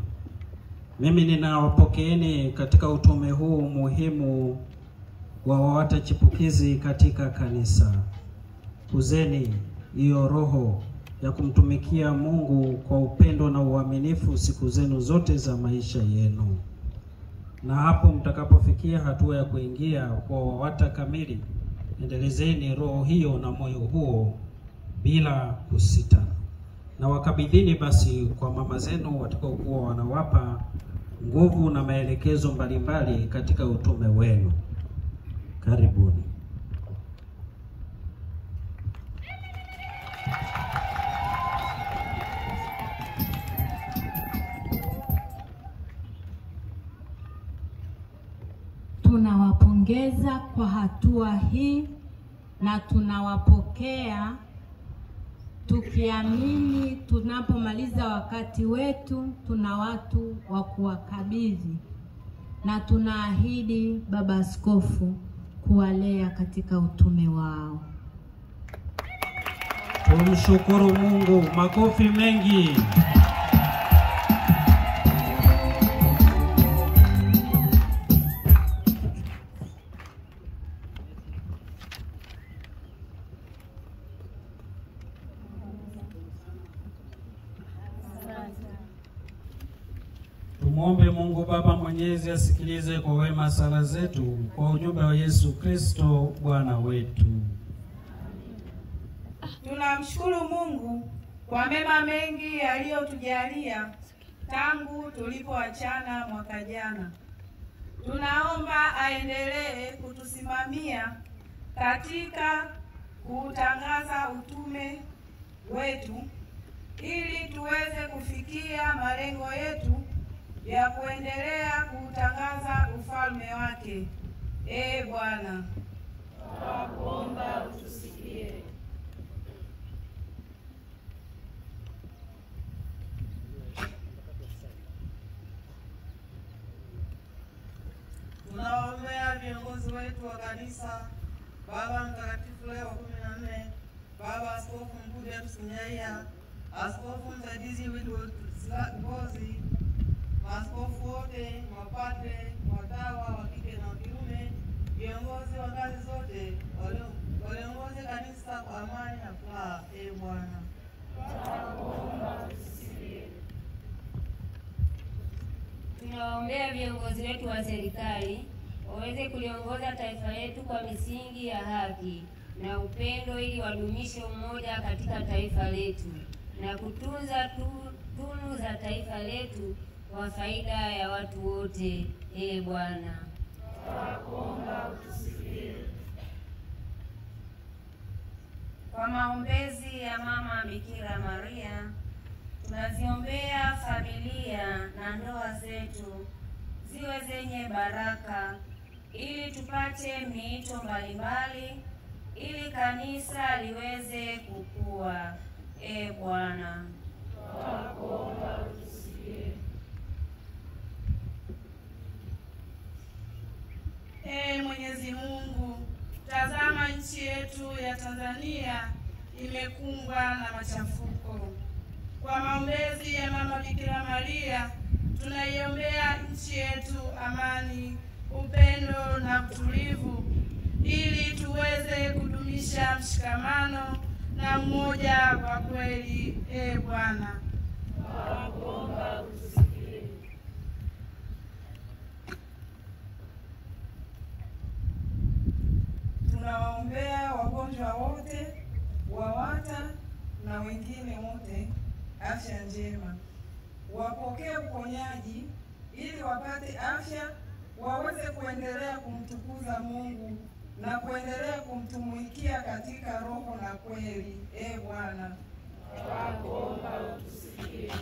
mimi ninawapokeeni katika utume huu muhimu wa WAWATA chipukizi katika kanisa. Kuzeni hiyo roho ya kumtumikia Mungu kwa upendo na uaminifu siku zenu zote za maisha yenu. Na hapo mtakapofikia hatua ya kuingia kwa WAWATA kamili, endelezeni roho hiyo na moyo huo bila kusita. Na wakabidhini basi kwa mama zenu watakaokuwa wanawapa nguvu na maelekezo mbalimbali katika utume wenu. Karibuni.
Tunawapongeza kwa hatua hii na tunawapokea tukiamini tunapomaliza wakati wetu tuna watu wa kuwakabidhi, na tunaahidi Baba Askofu kuwalea katika utume wao.
Tumshukuru Mungu, makofi mengi. Tumwombe Mungu Baba Mwenyezi asikilize kwa wema sala zetu kwa ujumbe wa Yesu Kristo Bwana wetu.
Tunamshukuru Mungu kwa mema mengi aliyotujalia tangu tulipoachana mwaka jana. Tunaomba aendelee kutusimamia katika kutangaza utume wetu ili tuweze kufikia malengo yetu ya kuendelea kutangaza ufalme wake. Ee Bwana, tunakuomba utusikie. Mtakatifu wa Kanisa, Baba Mtakatifu Leo wa 14, Baba Askofu Mkuu James Kinyaia, Askofu Msaidizi Wilwood Ngozi, maaskofu wote, mapadre, watawa wa kike na wa kiume, viongozi wa ngazi zote, waliongoze kanisa kwa amani na furaha. Ee Bwana,
tunawaombea viongozi wetu wa serikali waweze kuliongoza taifa letu kwa misingi ya haki na upendo, ili wadumishe umoja katika taifa letu na kutunza tunu za taifa letu kwa faida ya watu wote. Ee Bwana,
tunakuomba utusikie.
kwa maombezi ya Mama Bikira Maria, tunaziombea familia na ndoa zetu ziwe zenye baraka, ili tupate miito mbalimbali, ili kanisa liweze kukua. Ee Bwana,
tunakuomba utusikie. Ee Mwenyezi Mungu, tazama nchi yetu ya Tanzania imekumbwa na machafuko. Kwa maombezi ya Mama Bikira Maria, tunaiombea nchi yetu amani, upendo na utulivu, ili tuweze kudumisha mshikamano na umoja wa kweli. Ee Bwana, tunakuomba utusikie. Tunawaombea wagonjwa wote, WAWATA na wengine wote afya njema, wapokee uponyaji ili wapate afya, waweze kuendelea kumtukuza Mungu na kuendelea kumtumikia katika roho na kweli. Ee Bwana, tunakuomba utusikie.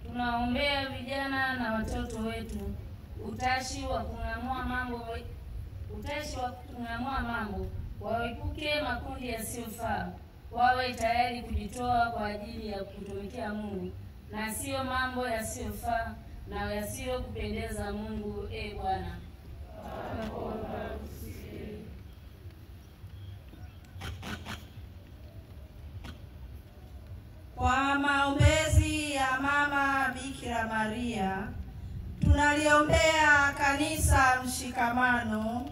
tunaombea vijana na watoto wetu utashi wa kung'amua mambo, waepuke makundi yasiyofaa, wawe tayari kujitoa kwa ajili ya kutumikia Mungu na sio mambo yasiyofaa na yasiyokupendeza Mungu. Ee Bwana,
tunakuomba utusikie. Kwa maombezi ya Mama Bikira Maria, tunaliombea kanisa mshikamano,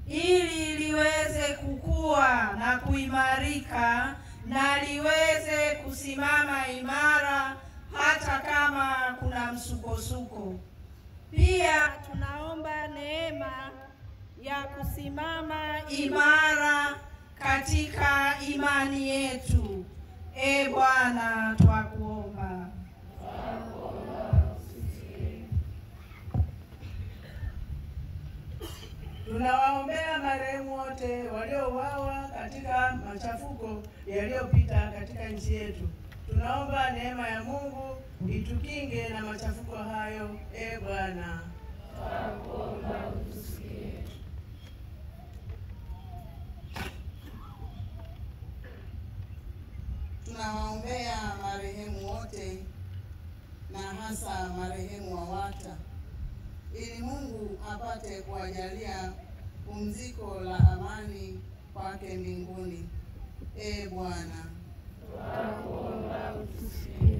ili liweze kukua na kuimarika na liweze kusimama imara hata kama kuna msukosuko. Pia tunaomba neema ya kusimama imara katika imani yetu. Ee Bwana, twakuomba. Tunawaombea marehemu wote waliouawa katika machafuko yaliyopita katika nchi yetu. Tunaomba neema ya Mungu itukinge na machafuko hayo. Ee Bwana, twakuomba utusikie. Tunawaombea marehemu wote na hasa marehemu WAWATA, ili Mungu apate kuwajalia pumziko la amani kwake mbinguni. Ee Bwana, tunakuomba utusikie.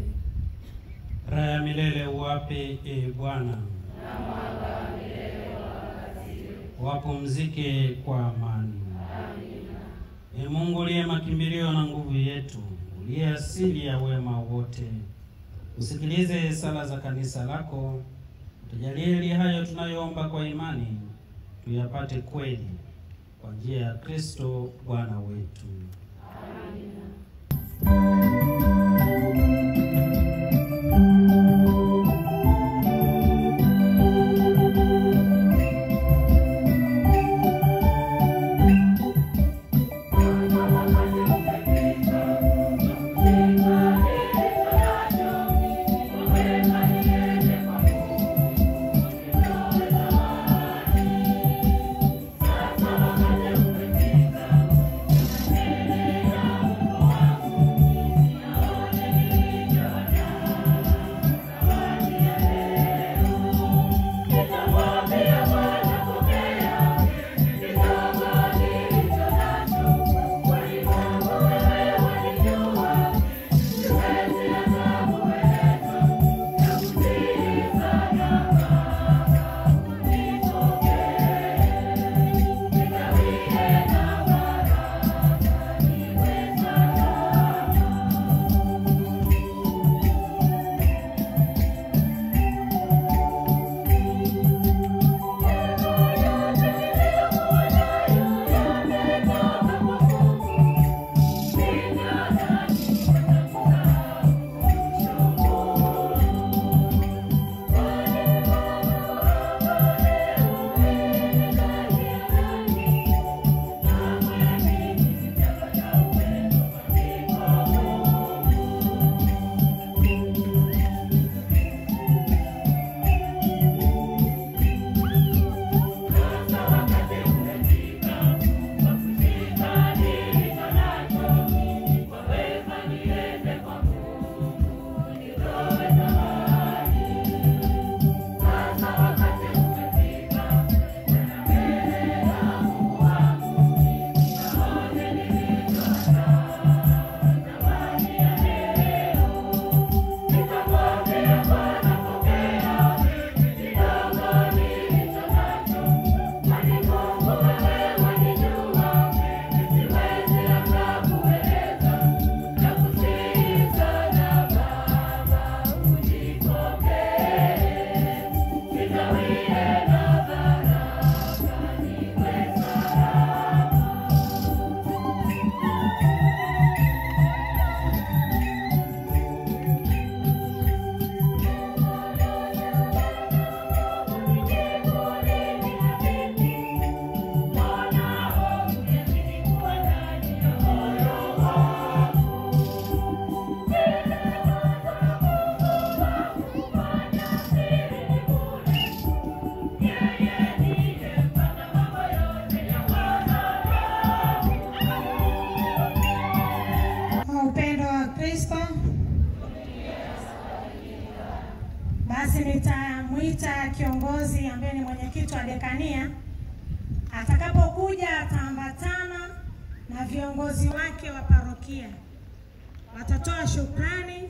Raha ya milele uwape, Ee Bwana,
na mwanga wa milele waangazie.
wapumzike kwa amani.
Amina.
Ee Mungu uliye makimbilio na nguvu yetu, uliye asili ya wema wote, usikilize sala za kanisa lako, tujalie ili hayo tunayoomba kwa imani tuyapate kweli, kwa njia ya Kristo Bwana wetu.
Amina.
kiongozi ambaye ni mwenyekiti wa dekania. Atakapokuja ataambatana na viongozi wake wa parokia. Watatoa shukrani,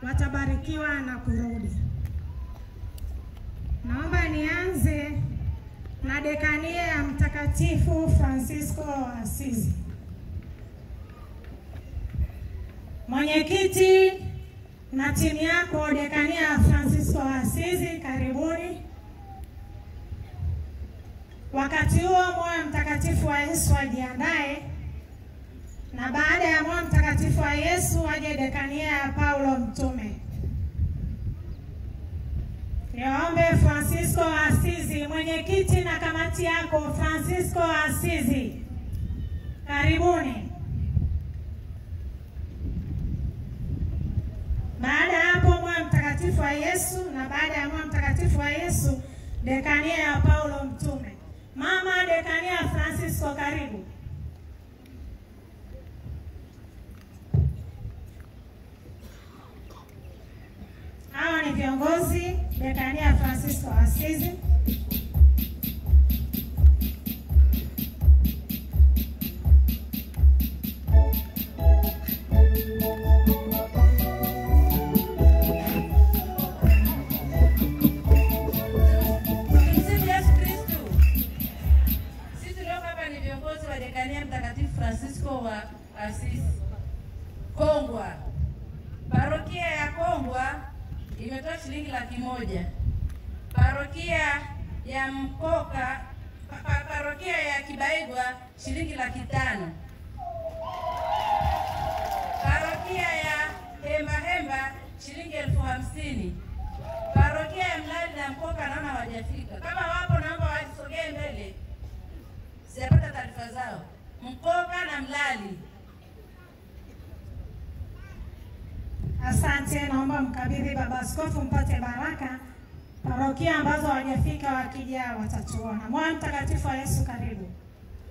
watabarikiwa na kurudi. Naomba nianze na dekania ya Mtakatifu Francisco wa Asizi. Mwenyekiti na timu yako dekania ya Francisco wa Asizi, karibuni. Wakati huo moyo mtakatifu wa Yesu ajiandae, na baada ya moyo mtakatifu wa Yesu aje dekania ya Paulo Mtume. Niombe Francisco wa Asizi, mwenyekiti na kamati yako Francisco wa Asizi, karibuni. Baada ya hapo moyo mtakatifu wa Yesu, na baada ya moyo mtakatifu wa Yesu dekania ya Paulo Mtume. Mama dekania Francisco, karibu. Hawa ni viongozi dekania Francisco wa Asizi.
Francisco wa Asizi Kongwa. Parokia ya Kongwa imetoa shilingi 100,000. Parokia ya Mkoka, parokia ya Kibaigwa shilingi 500,000. Parokia ya Hemba shilingi 50,000. Parokia ya Mlali na Mkoka naona hawajafika. Kama wapo naomba wasogee mbele. Sijapata taarifa zao. Mkoka na Mlali.
Asante, naomba mkabidhi baba askofu mpate baraka. Parokia ambazo hawajafika wakija watatuona. Moyo mtakatifu wa Yesu, karibu.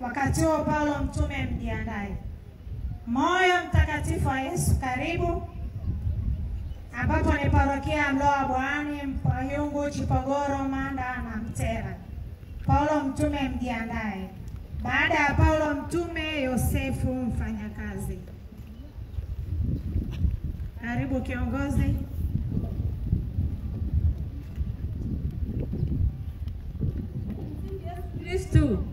Wakati huo Paulo Mtume mjiandae. Moyo mtakatifu wa Yesu, karibu. Ambapo ni parokia Mloa Bwani, Mpayungu, Chipogoro, Manda na Mtera. Paulo Mtume mjiandae. Baada ya Paulo Mtume, Yosefu mfanyakazi. Karibu kiongozi.
Kristo.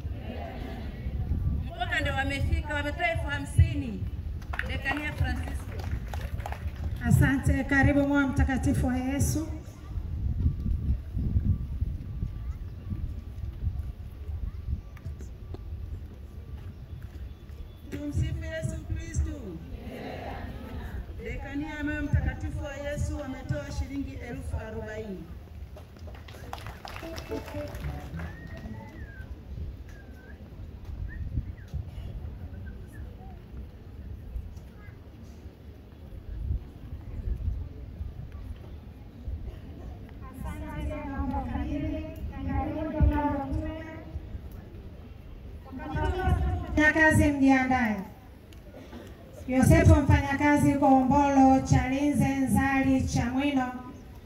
Mkoka ndio wamefika, wametoa 50,000. Dekania Francisco.
Asante, karibu moyo mtakatifu wa Yesu.
Tumsifu Yesu Kristo. Dekania ya moyo mtakatifu wa Yesu wametoa shilingi 40,000.
Kazi mjiandae. Yosefu mfanyakazi, Kombolo, Chalinze, Nzali, Chamwino,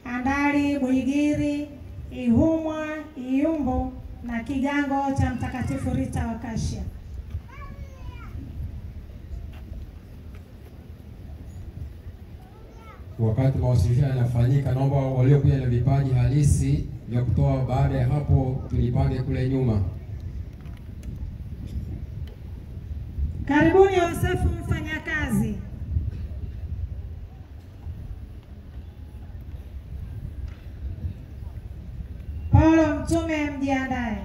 Andali, Buigiri, Ihumwa, Iyumbu na kigango cha Mtakatifu Rita wa Kashia.
Wakati mawasilisho yanafanyika, naomba waliokuja na vipaji halisi vya kutoa baada ya hapo tulipange kule nyuma.
Karibuni Yosefu mfanyakazi. Paulo Mtume mjiandae.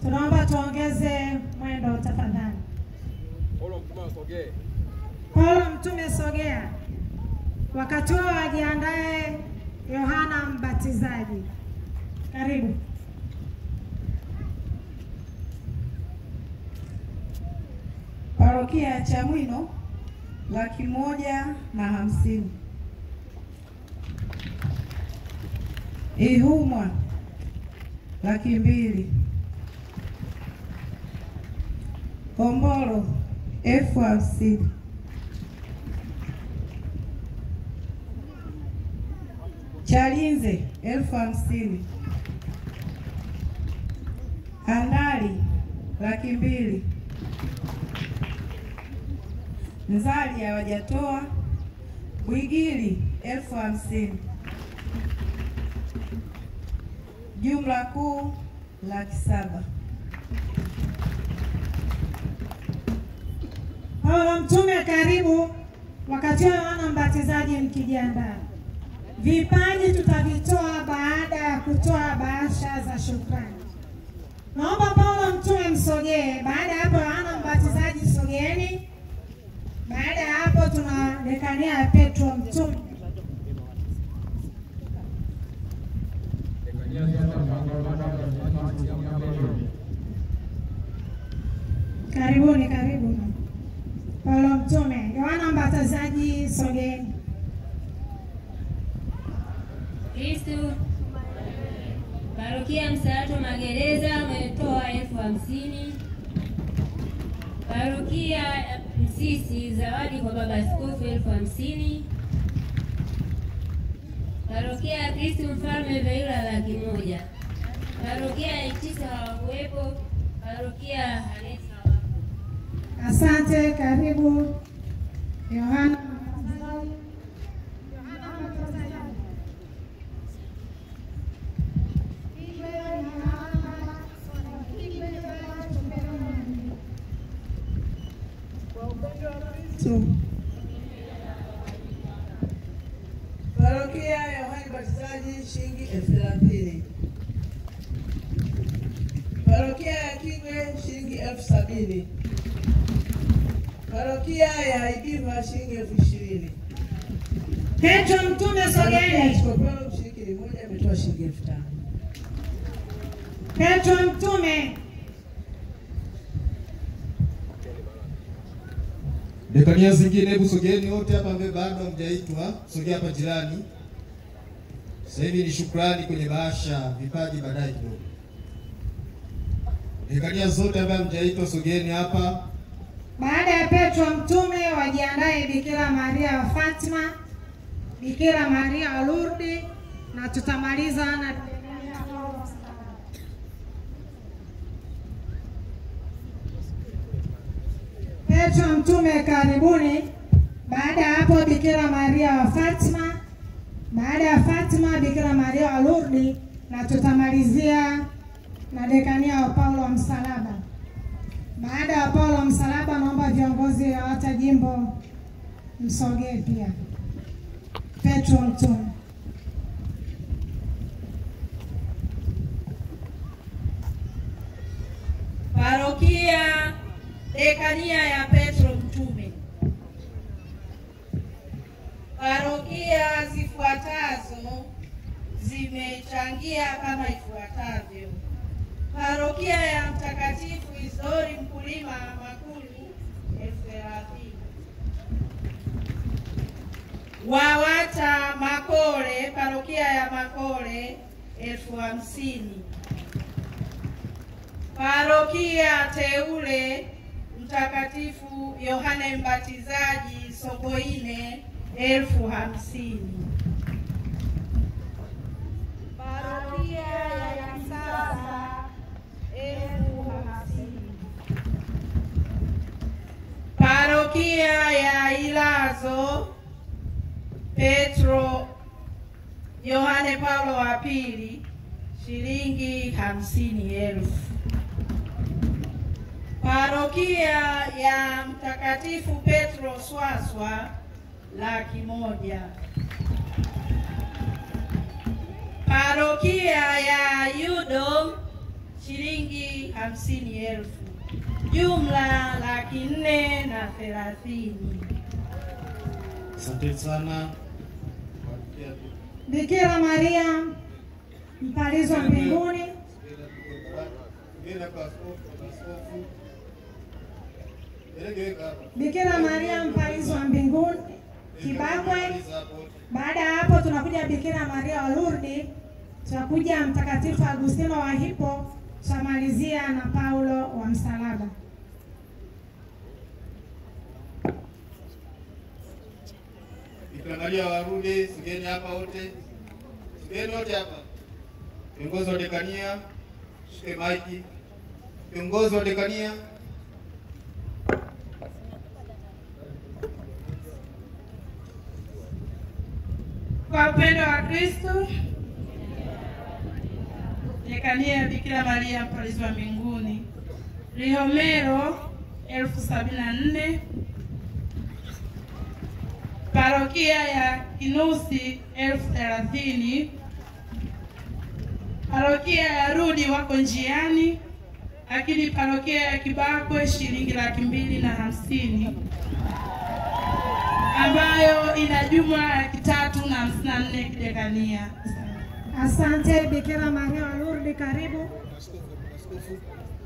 Tunaomba tuongeze mwendo tafadhali.
Paulo Mtume sogea.
Paulo Mtume sogea. Wakati huo wajiandae Yohana Mbatizaji. Karibu.
Parokia ya Chamwino 150,000. Ihumwa 200,000. Kombolo 50,000. Chalinze 50,000. Andali 200,000. Nzali hawajatoa. Bwigili 50,000. Jumla kuu 700,000.
Paulo Mtume, karibu. Wakati wa wana mbatizaji mkijiandaa, vipaji tutavitoa baada ya kutoa bahasha za shukrani. Naomba Paulo Mtume msogee. Baada ya hapo wana mbatizaji sogeeni. Baada ya hapo tuna dekania ya Petro Mtume. Karibuni, karibu. Paulo Mtume, Yohana Mbatizaji sogeeni.
Kristo. Parokia Msalato Magereza ametoa 50,000. Parokia Msisi zawadi kwa baba askofu 50,000. Parokia ya Kristo Mfalme Veila 100,000. Parokia ya Itisa hawakuwepo. Parokia Hanesi.
Asante, karibu Yohana.
Parokia ya Yohana Mbatizaji shilingi 30,000. Parokia ya Kigwe shilingi 70,000. Parokia ya Idiva shilingi 20,000.
Petro Mtume sogeeni.
Skopelo mshiriki mmoja ametoa shilingi 5,000.
Petro Mtume.
Dekania zingine, hebu sogeeni wote hapa ambao bado hamjaitwa, sogea hapa jirani. Sasa hivi ni shukrani kwenye bahasha, vipaji baadaye kidogo. Dekania zote ambao hamjaitwa sogeeni hapa.
Baada ya Petro Mtume wajiandae Bikira Maria wa Fatima, Bikira Maria wa Lourdes, na tutamaliza na Petro Mtume, karibuni. Baada ya hapo Bikira Maria wa Fatima, baada ya Fatima Bikira Maria wa Lourdes, na tutamalizia na dekania wa Paulo wa Msalaba. Baada ya Paulo wa Msalaba, naomba viongozi wa hata jimbo msogee pia. Petro Mtume.
Parokia dekania ya Petro Mtume. Parokia zifuatazo zimechangia kama ifuatavyo: Parokia ya Mtakatifu Isidori Mkulima Makulu 30,000. Wawata Makole, parokia ya Makole 50,000. Parokia teule Mtakatifu Yohane Mbatizaji Sokoine 50,000. Parokia ya Kisasa 50,000. Parokia ya Ilazo Petro Yohane Paulo wa pili shilingi 50,000. Parokia ya Mtakatifu Petro Swaswa 100,000. Parokia ya Yudom shilingi 50,000. Jumla 430,000.
Asante sana.
Bikira Maria mpalizwa mbinguni. Bikira Maria mpalizwa mbinguni Kibakwe. Baada ya hapo tunakuja Bikira Maria wa Lourdes, tunakuja Mtakatifu Agustino wa Hippo, tutamalizia na Paulo wa Msalaba.
Bikira Maria wa Lourdes, sogeni hapa wote. Sogeni wote hapa. Viongozi wa dekania, shike maiki. Viongozi wa dekania.
Kwa upendo wa Kristo, dekania ya Bikira Maria Mpalizi wa Mbinguni, Rihomero 1074, parokia ya Kinusi 1030, parokia ya Rudi wako njiani, lakini parokia ya Kibakwe shilingi 250,000 ambayo ina jumla ya 354 kidekania.
Asante Bikira Maria wa Lourdes, karibu.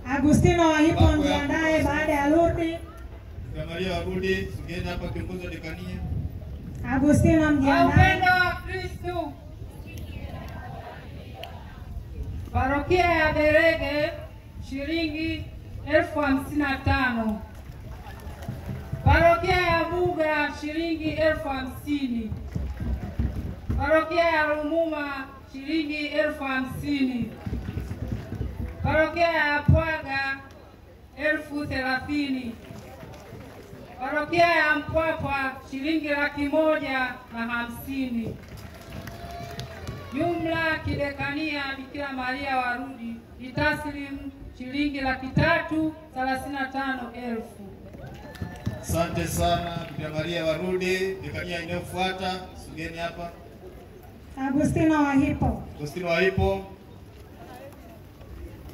Agustino wa Hippo mjiandae baada ya Lourdes.
Bikira Maria wa Lourdes, sogeni hapa kiongozi wa dekania.
Agustino mjiandae.
Upendo wa Kristo. Parokia ya Berege shilingi 55,000. Parokia ya Buga shilingi 50,000. Parokia ya Rumuma shilingi 50,000. Parokia ya Pwaga 30,000. Parokia ya Mpwapwa shilingi 150,000. Jumla kidekania Bikira Maria wa Rudi ni taslimu shilingi 335,000.
Asante sana Bikira Maria wa Lourdes. Dekania inayofuata, sogeni hapa.
Agustino wa Hippo.
Agustino wa Hippo.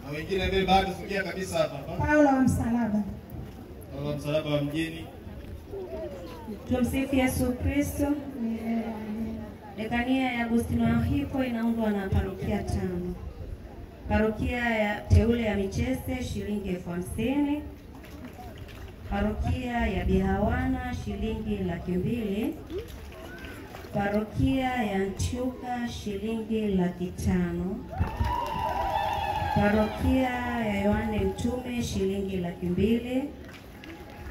Na wengine mbele bado, sogea kabisa hapa.
Paulo wa Msalaba.
Paulo wa Msalaba wa mjini.
Tumsifu Yesu Kristo. Dekania ya Agustino wa Hippo inaundwa na parokia 5. Parokia ya Teule ya Michese shilingi 50,000. Parokia ya Bihawana shilingi 200,000. Parokia ya Ntyuka shilingi 500,000. Parokia ya Yohane Mtume shilingi 200,000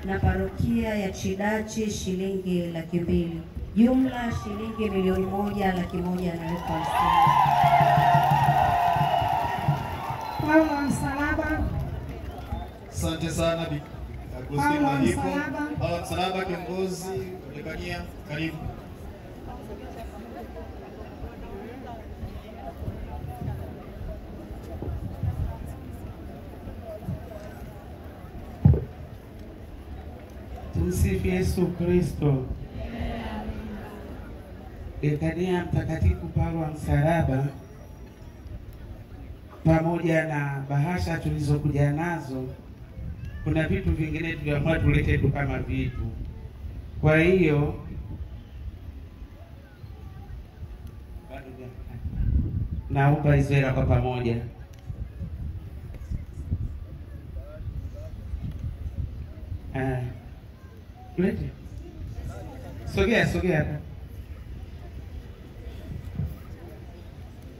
na parokia ya Chidachi shilingi 200,000. Jumla shilingi 1,150,000.
Paulo wa Msalaba.
Asante sana Agustino wa Hippo. Paulo wa Msalaba, kiongozi wa dekania, karibu.
Tumsifu Yesu Kristo. Dekania Mtakatifu Paulo wa Msalaba, pamoja na bahasha tulizokuja nazo, kuna vitu vingine tuliamua tulete tu kama vitu. Kwa hiyo naomba hizo hela kwa pamoja. Lete. Sogea hapa.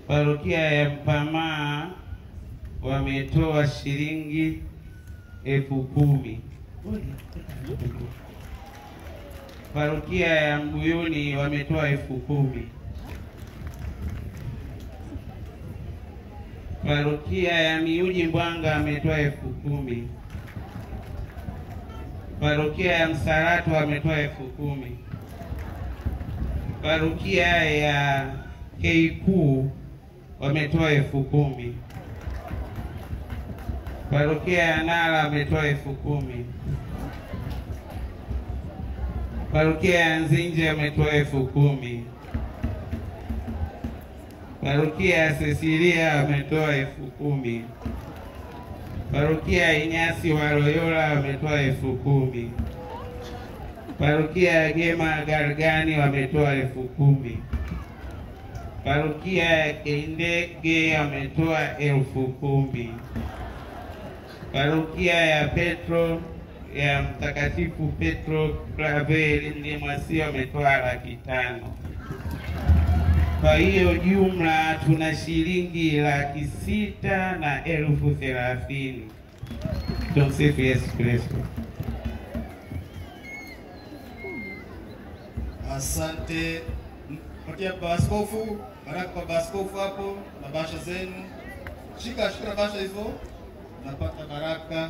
Parokia ya Mpamaa wametoa shilingi 10,000. Parokia ya Mbuyuni wametoa 10,000. Parokia ya Miuji Mbwanga wametoa 10,000. Parokia ya Msarato wametoa 10,000. Parokia ya Keiku wametoa 10,000. Parokia ya Nala wametoa 10,000. Parokia ya Nzinje wametoa 10,000. Parokia ya Cecilia wametoa 10,000. Parokia ya Inyasi wa Loyola wametoa 10,000. Parokia ya Gema Gargani wametoa 10,000. Parokia ya Kindege wametoa 10,000. Parokia ya Petro ya Mtakatifu Petro Claver Ndimwasi wametoa 500,000. Kwa hiyo jumla tuna shilingi 660,030. Tumsifu Yesu Kristo.
Asante. Patia Baba Askofu, Baraka kwa baba askofu hapo na bahasha zenu. Shika na bahasha hizo. Napata baraka.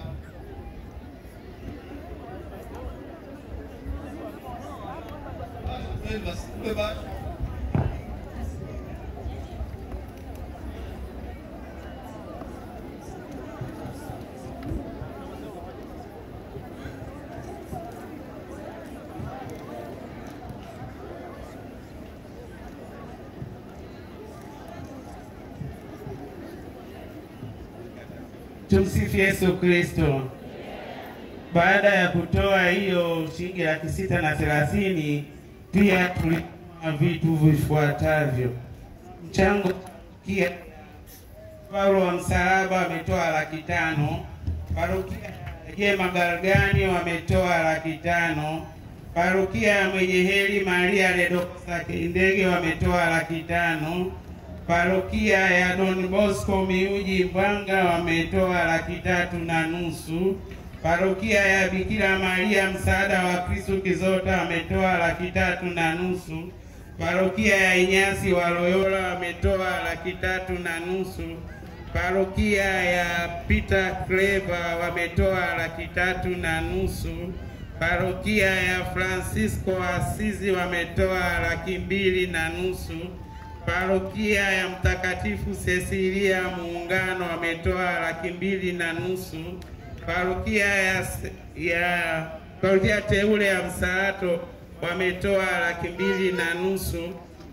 Tumsifu Yesu Kristo. Baada ya kutoa hiyo shilingi 630, pia tulitoa vitu vifuatavyo. Mchango kia Paulo wa Msalaba ametoa 500,000, parokia Jema Galgani wametoa 500,000, parokia ya Mwenye Heri Maria Redoxa Kindege wametoa 500,000, parokia ya Don Bosco Miuji Mbwanga wametoa 3,500, parokia ya Bikira Maria Msaada wa Kristo Kizota wametoa 3,500, parokia ya Inyasi wa Loyola wametoa 3,500, parokia ya Peter Clever wametoa 3,500, parokia ya Francisco Asizi wametoa 2,500, parokia ya Mtakatifu Cecilia Muungano wametoa 2,500, parokia parokia teule ya Msalato wametoa 2,500,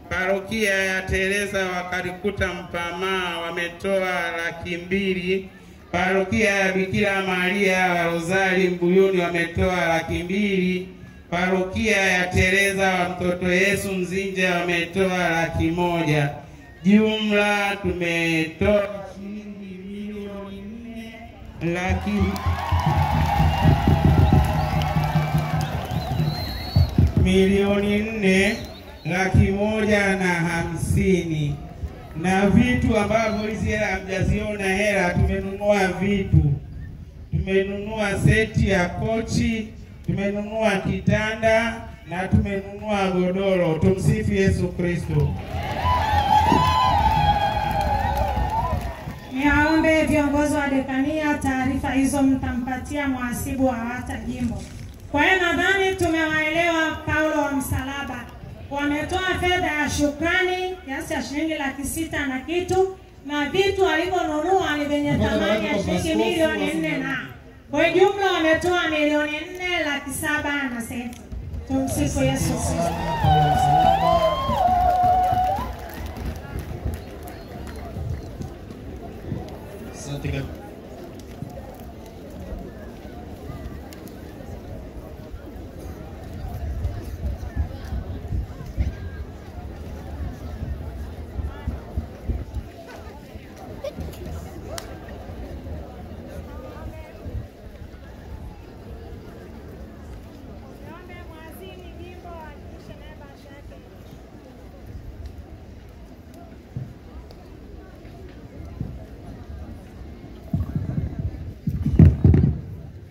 parokia ya Teresa wa Kalikuta Mpamaa wametoa 200,000, parokia ya Bikira Maria wa Rozari Mbuyuni wametoa 200,000, parokia ya Teresa wa Mtoto Yesu Mzinja wametoa 100,000. Jumla tumetoa shilingi milioni 4,150,000 na vitu ambavyo hizi hela hamjaziona hela. Tumenunua vitu, tumenunua seti ya kochi, tumenunua kitanda na tumenunua godoro. Tumsifu Yesu Kristo.
Niwaombe viongozi wa dekania, taarifa hizo mtampatia mhasibu wa WATA jimbo. Kwa hiyo nadhani tumewaelewa. Paulo wa Msalaba wametoa fedha ya shukrani kiasi ya shilingi 600,000 na kitu, na vitu walivyonunua ni vyenye thamani ya shilingi milioni 4 na kwa jumla wametoa milioni 4,700,000 na senti. Tumsifu Yesu Kristo.
Asante.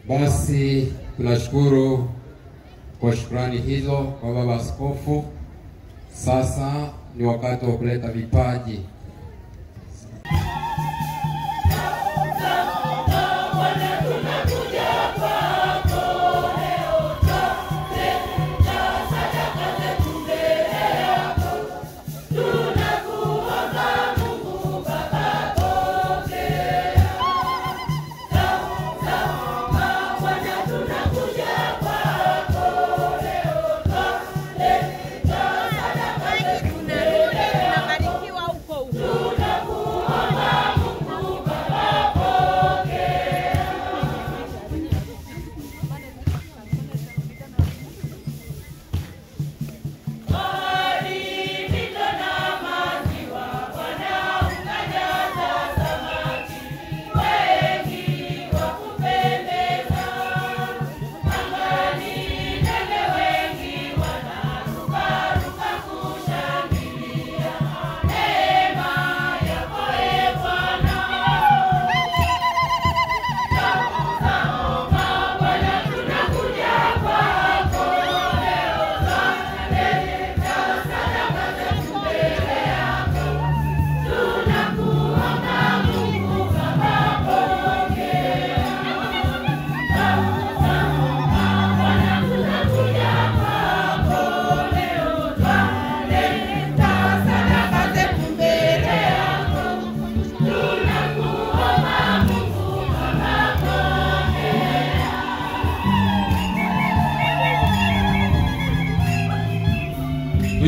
Basi tunashukuru kwa shukrani hizo kwa baba askofu. Sasa ni wakati wa kuleta vipaji.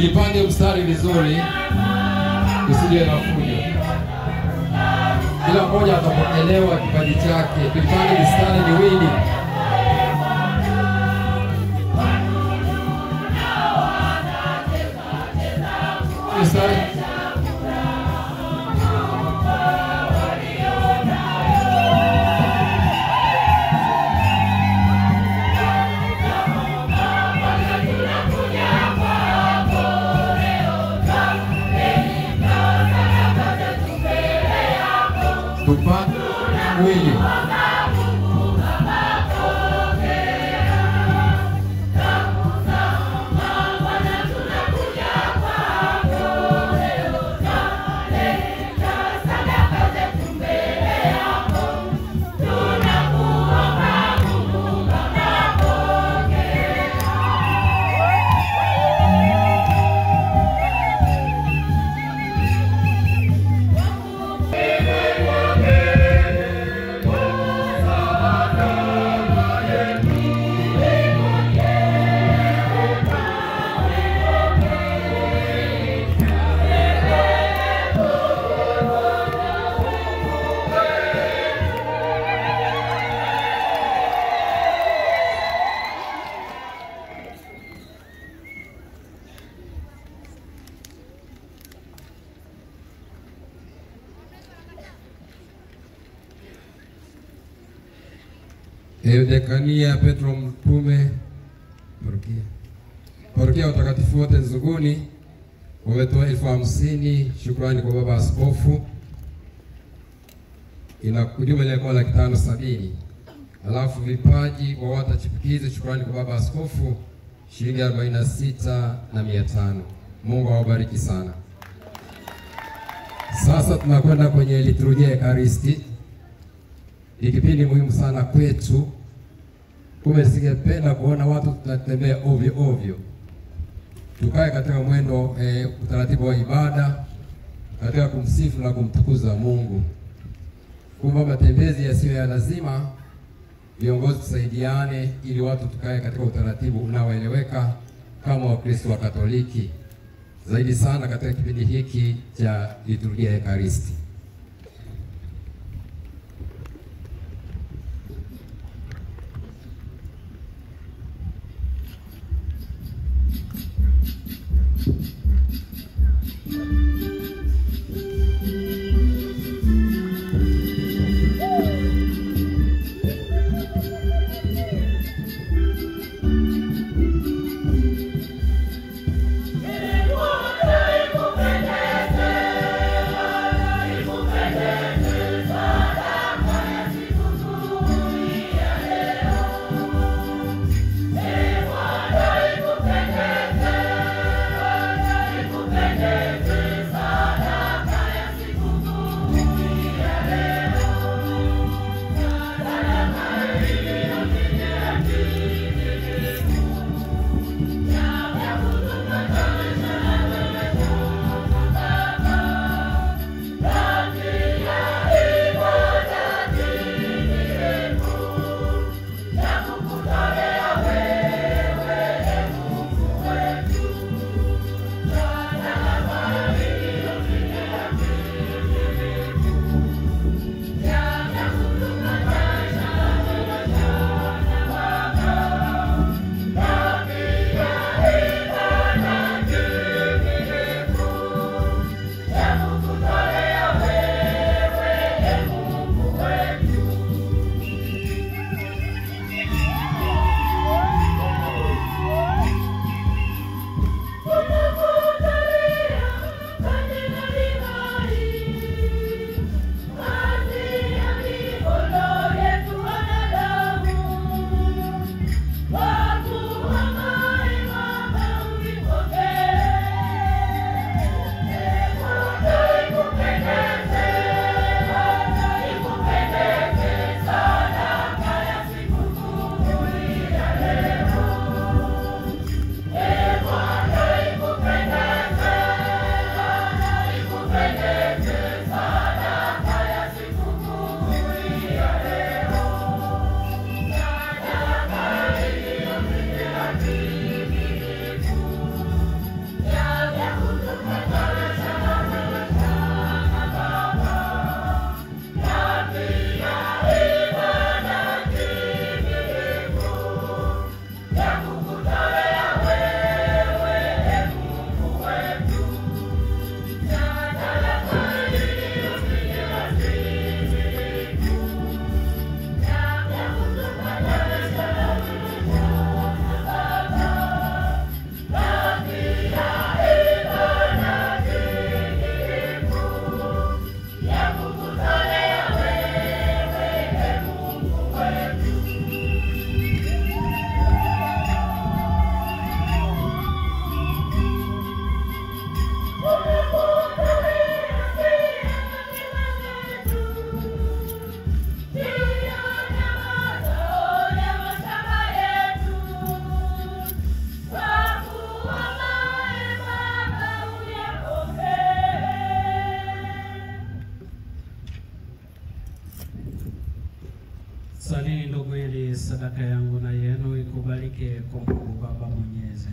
Tulipange mstari vizuri, tusije na fujo. Kila mmoja atapokelewa kipaji chake. Tulipange mstari miwili. Mstari tupande mwili. Dekania Petro Mtume, parokia watakatifu wote Nzuguni wametoa 50,000 shukrani kwa baba askofu. Ina kujumla ilikuwa 570. Alafu vipaji kwa wata chipukizi shukrani kwa baba askofu shilingi 46,500. Mungu awabariki sana. Sasa tunakwenda kwenye liturujia ya Ekaristi. Ni kipindi muhimu sana kwetu. Kumbe singependa kuona watu tunatembea ovyo ovyo. Tukae katika mwendo utaratibu wa ibada katika kumsifu na kumtukuza Mungu. Kumbe matembezi yasiyo ya lazima, viongozi tusaidiane ili watu tukae katika utaratibu unaoeleweka kama Wakristo wa Katoliki. Zaidi sana katika kipindi hiki cha liturujia ya Ekaristi.
Thank you.
Salini ndugu, ili sadaka yangu na yenu ikubalike kwa Mungu Baba Mwenyezi.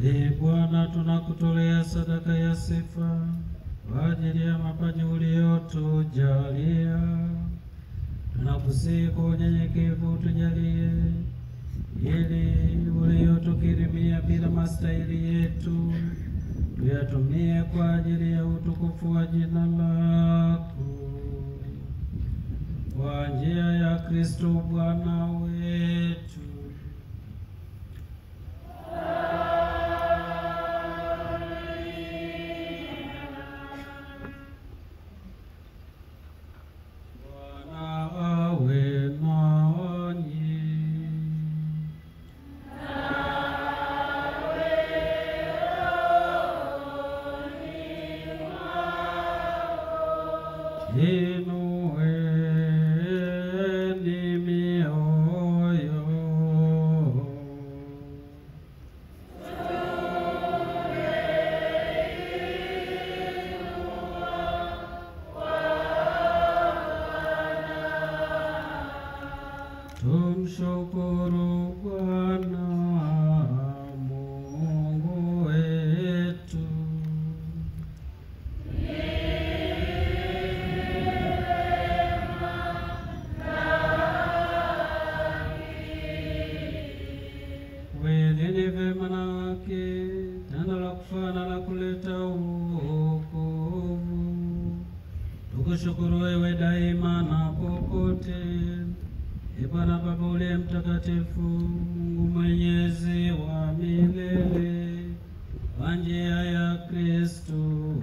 Ee Bwana, tunakutolea sadaka ya sifa kwa ajili ya mapaji uliyotujalia. Tunakusihi kwa unyenyekevu tujalie, ili uliotukirimia bila mastahili yetu tuyatumie kwa ajili ya utukufu wa jina lako, kwa njia ya Kristo Bwana wetu. Tumshukuru Bwana Mungu wetu. Kweli ni vema na haki, tendo la kufana la kuleta wokovu. Tukushukuru wewe daima na popote, Ee Bwana Baba uliye mtakatifu, Mungu mwenyezi wa milele, kwa njia ya Kristo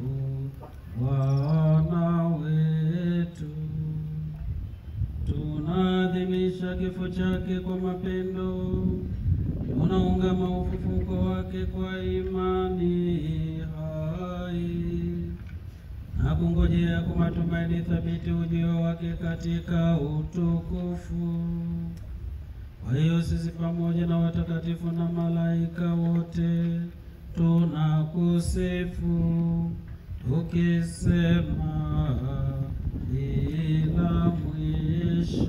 Bwana wetu, tunaadhimisha kifo chake kwa mapendo, tunaungama ufufuko wake kwa imani hai, na kungojea kwa matumaini thabiti ujio wake katika utukufu. Kwa hiyo sisi pamoja na watakatifu na malaika wote tunakusifu tukisema bila mwisho.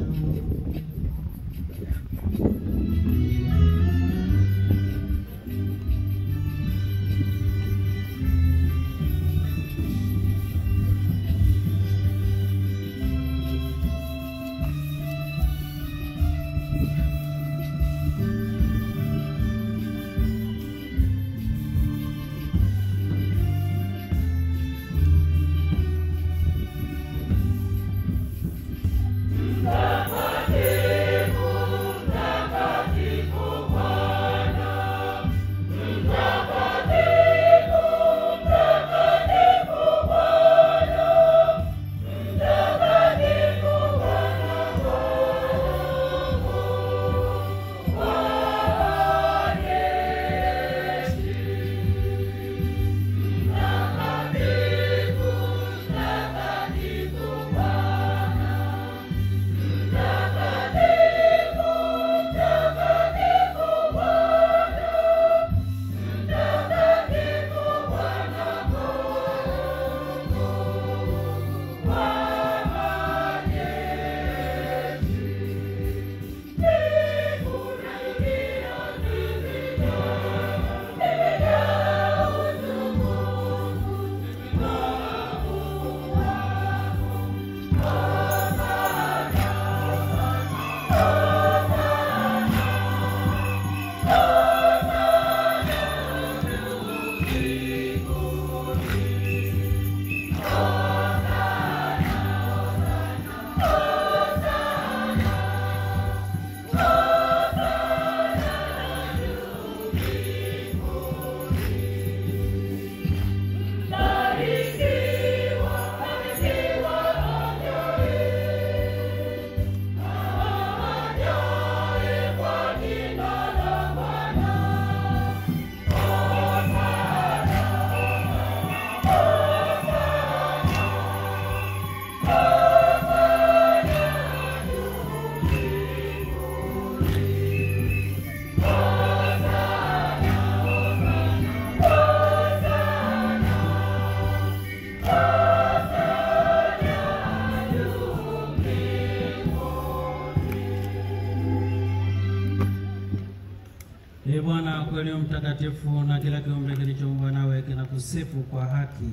Ee Bwana, kweli mtakatifu, na kila kiumbe kilichoumbwa nawe kinakusifu kwa haki.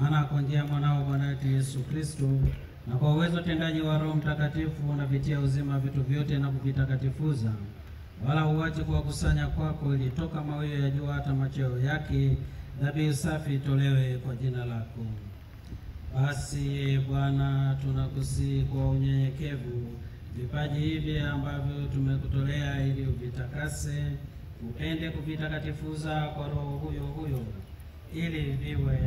Maana kwa njia ya mwanao Bwana wetu Yesu Kristo, na kwa uwezo tendaji wa Roho Mtakatifu, unavitia uzima vitu vyote na kuvitakatifuza, wala huachi kuwakusanya kwako, ili toka mawio ya jua hata macheo yake dhabihu safi itolewe kwa jina lako. Basi Bwana, tunakusihi kwa unyenyekevu vipaji hivi ambavyo tumekutolea, ili uvitakase, upende kuvitakatifuza kwa Roho huyo huyo, ili viwe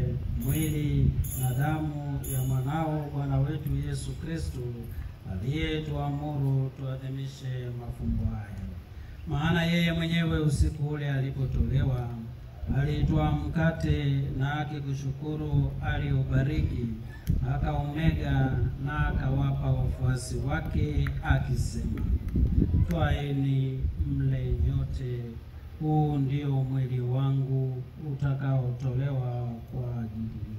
mwili na damu ya mwanao Bwana wetu Yesu Kristo, aliyetuamuru tuadhimishe mafumbo haya. Maana yeye mwenyewe usiku ule alipotolewa, alitwaa mkate, na akikushukuru aliubariki, akaumega, na akawapa wafuasi wake akisema, twaeni mle nyote, huu ndio mwili wangu utakaotolewa kwa ajili yenu.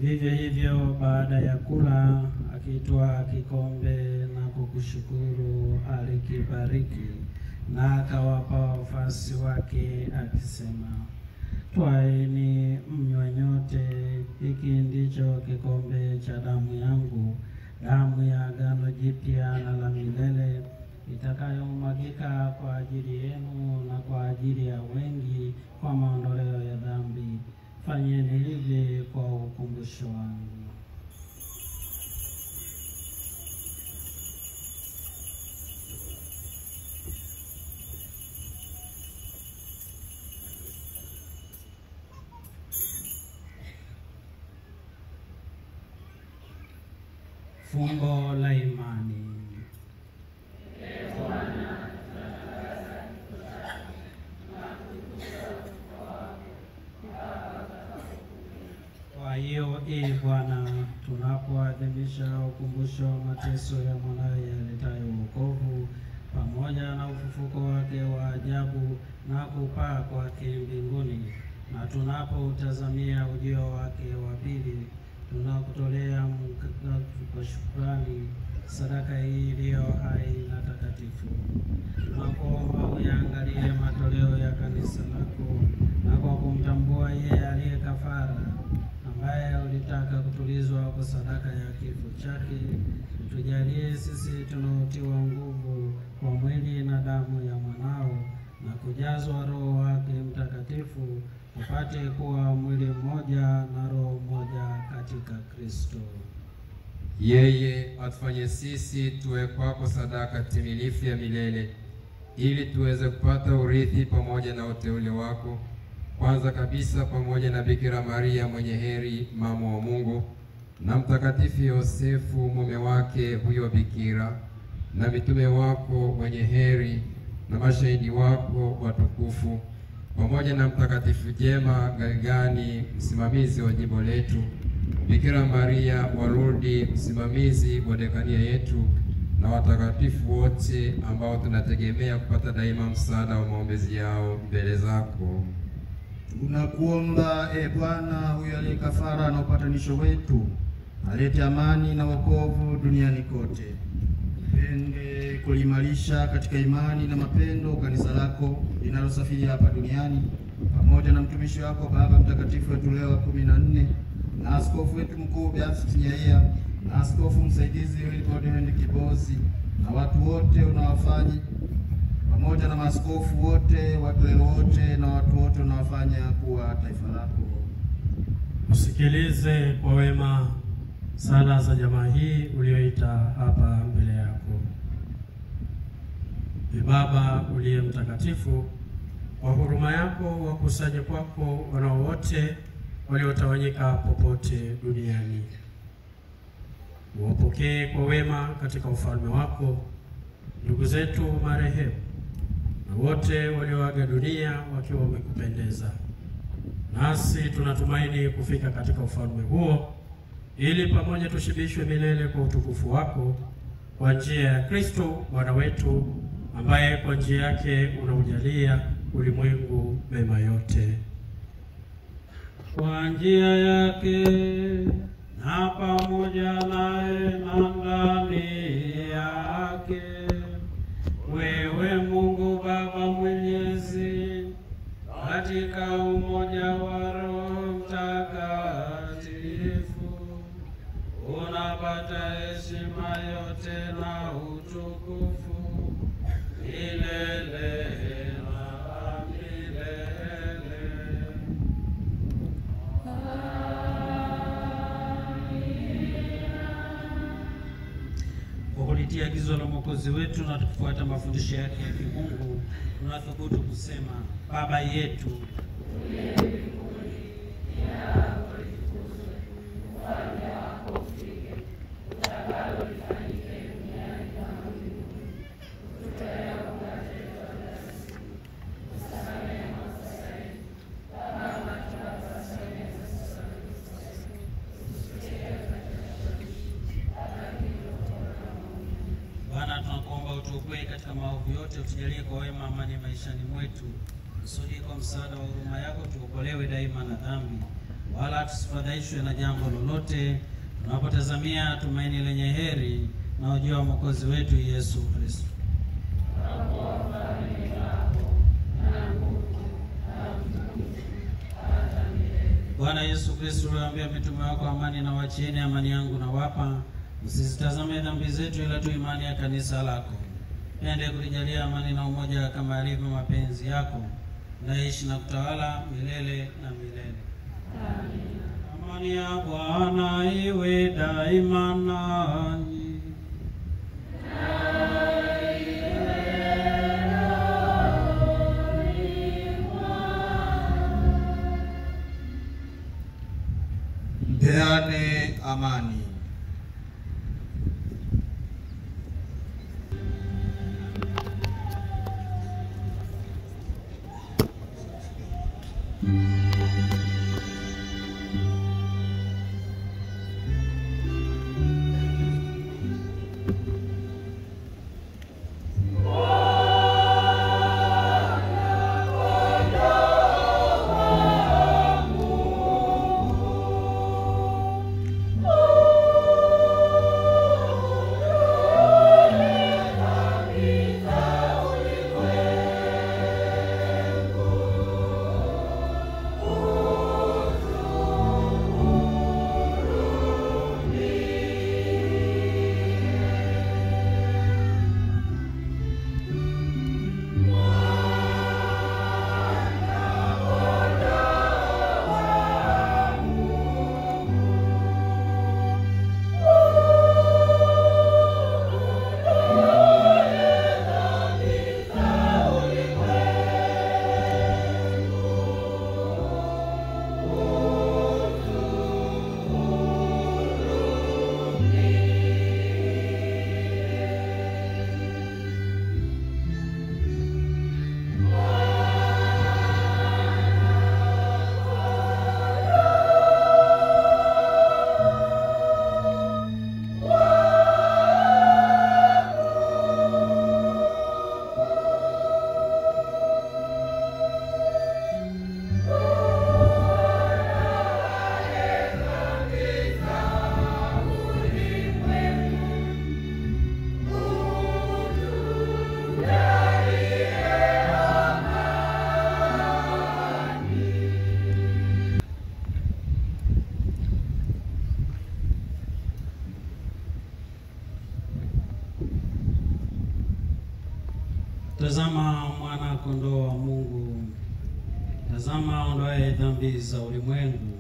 Vivyo hivyo baada ya kula, akitwaa kikombe na kukushukuru, alikibariki, na akawapa wafuasi wake akisema, twaeni mnywe nyote, hiki ndicho kikombe cha damu yangu, damu ya agano jipya na la milele, itakayomwagika kwa ajili yenu na kwa ajili ya wengi kwa maondoleo ya dhambi. Fanyeni hivi kwa ukumbusho wangu. Fumbo la imani. Kwa hiyo Bwana, tunapoadhimisha ukumbusho wa mateso ya mwanawe yaletayo wokovu, pamoja na ufufuko wake wa ajabu na kupaa kwake mbinguni, na tunapoutazamia ujio wake wa pili, tunakutolea kwa shukrani sadaka hii iliyo hai na takatifu. Tunakuomba uyaangalie matoleo ya kanisa lako, na kwa kumtambua yeye aliye kafara, ambaye ulitaka kutulizwa kwa sadaka ya kifo chake, tujalie sisi tunaotiwa nguvu kwa mwili na damu ya mwanao, na kujazwa Roho wake Mtakatifu, tupate kuwa mwili mmoja na roho mmoja katika Kristo.
Yeye atufanye sisi tuwe kwako sadaka timilifu ya milele, ili tuweze kupata urithi pamoja na uteule wako, kwanza kabisa pamoja na Bikira Maria mwenye heri, mama wa Mungu, na Mtakatifu Yosefu mume wake huyo bikira, na mitume wako wenye heri, na mashahidi wako watukufu, pamoja na Mtakatifu Jema Galgani, msimamizi wa jimbo letu, Bikira Maria wa Lourdes, msimamizi wa dekania yetu, na watakatifu wote ambao tunategemea kupata daima msaada wa maombezi yao mbele zako.
Tunakuomba Bwana, huyo aliye kafara na upatanisho wetu, alete amani na wokovu duniani kote. Pende kulimarisha katika imani na mapendo kanisa lako linalosafiri hapa duniani, pamoja na mtumishi wako Baba Mtakatifu wetu Leo wa 14, na askofu wetu mkuu Beatrice Nyaia, na askofu msaidizi Wilbrod Kibozi, na watu wote unawafanya, pamoja na maaskofu wote, waklero wote, na watu wote unawafanya kuwa taifa lako.
Usikilize kwa wema sala za jamaa hii ulioita hapa mbele yako. Baba uliye mtakatifu, kwa huruma yako wakusanye kwako wanao wote waliotawanyika popote duniani. Uwapokee kwa wema katika ufalme wako ndugu zetu marehemu, na wote walioaga dunia wakiwa wamekupendeza. Nasi tunatumaini kufika katika ufalme huo, ili pamoja tushibishwe milele kwa utukufu wako,
kwa njia ya Kristo Bwana wetu, ambaye kwa njia yake unaujalia ulimwengu mema yote.
Kwa njia yake na pamoja naye na ndani yake, wewe Mungu Baba Mwenyezi, katika umoja wa Roho Mtakatifu, unapata heshima yote na utukufu milele na milele. Kwa kulitia agizo la Mwokozi wetu na tukifuata mafundisho yake ya kimungu, tunathubutu kusema: Baba yetu utuokoe katika maovu yote, utujalie kwa wema amani maishani mwetu, kusudi kwa msaada wa huruma yako tuokolewe daima na dhambi, wala tusifadhaishwe na jambo lolote, tunapotazamia tumaini lenye heri na ujio wa Mwokozi wetu Yesu Kristo. Bwana Yesu Kristo, uliwaambia mitume wako, amani na wachieni, amani yangu na wapa, usizitazame dhambi zetu ila tu imani ya kanisa lako. Pende kulijalia amani na umoja kama yalivyo mapenzi yako, naishi na kutawala milele na milele. Amen. Amani ya Bwana iwe daima nanyi.
Mpeane amani. Tazama mwana kondoo wa Mungu, tazama aondoaye dhambi za ulimwengu.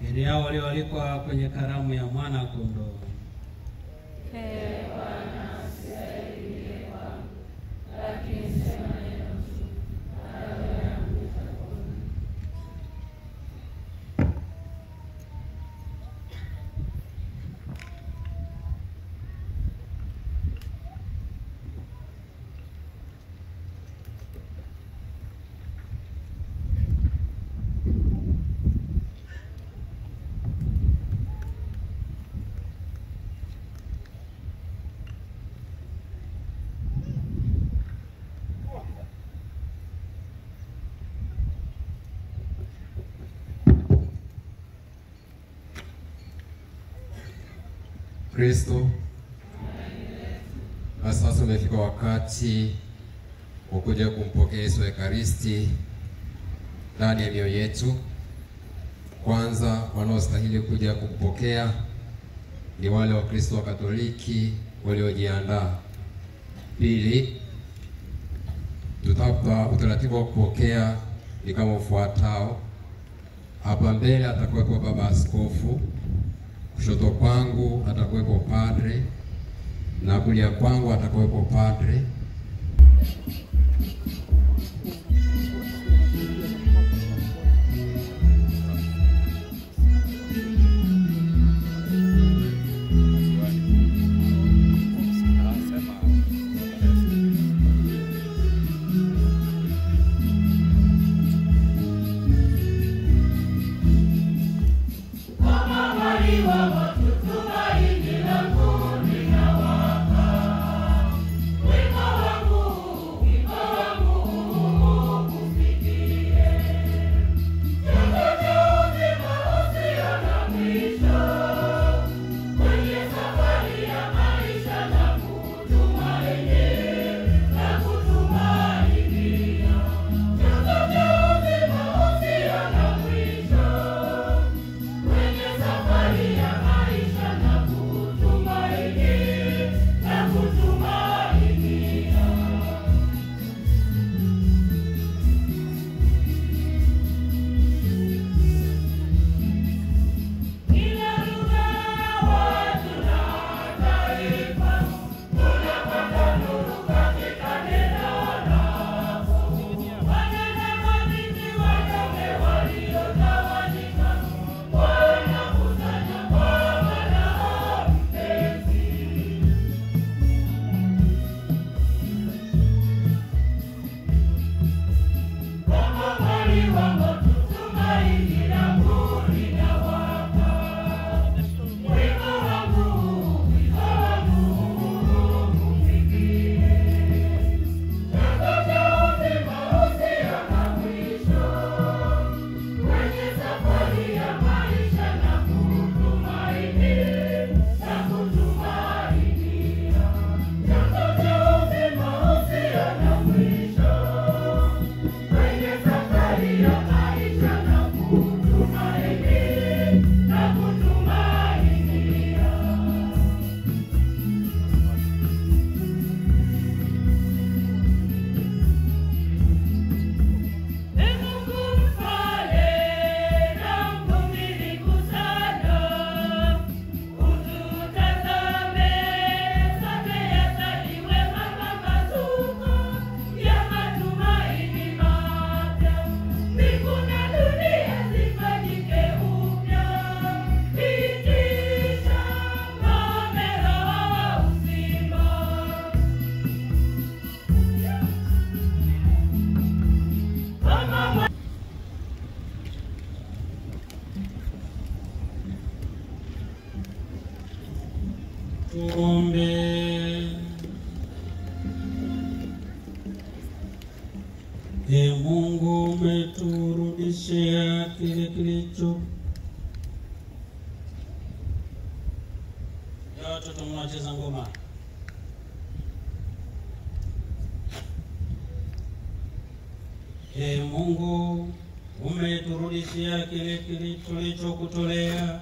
Heri hao walioalikwa kwenye karamu ya mwana kondoo.
Kristo. Na sasa umefika wakati wa kuja kumpokea Yesu Ekaristi ndani ya mioyo yetu. Kwanza, wanaostahili kuja kumpokea ni wale wa Kristo wa Katoliki waliojiandaa. Pili, utaratibu wa kupokea ni kama ufuatao. Hapa mbele atakuwepo baba askofu, kushoto kwangu atakuwepo padre, na kulia kwangu atakuwepo padre.
Tuombe. Mungu, umeturudishia kile kilicho. Ya watoto mnacheza ngoma. Mungu, umeturudishia kile tulichokutolea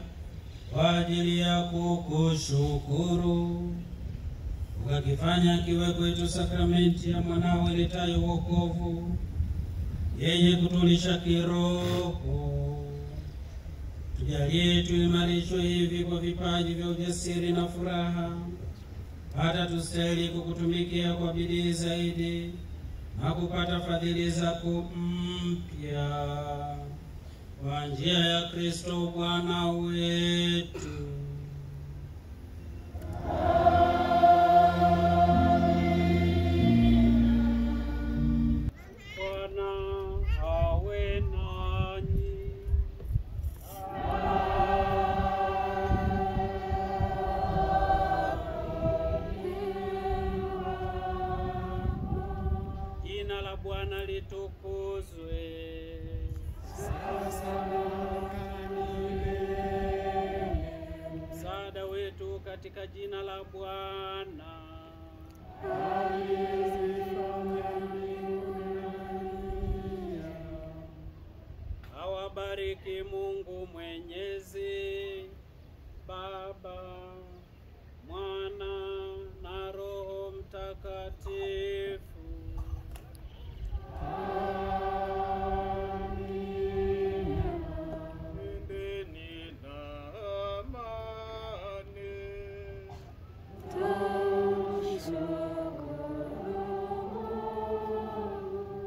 kwa ajili ya kukushukuru, ukakifanya kiwe kwetu sakramenti ya mwanao iletayo wokovu, yenye kutulisha kiroho. Tujalie tuimarishwe hivi kwa vipaji vya ujasiri na furaha, hata tustahili kukutumikia kwa bidii zaidi na kupata fadhili zako mpya kwa njia ya Kristo Bwana wetu. Bwana awe nanyi. Jina la Bwana litukuzwe. Msaada wetu katika jina la Bwana. Awabariki Mungu Mwenyezi, Baba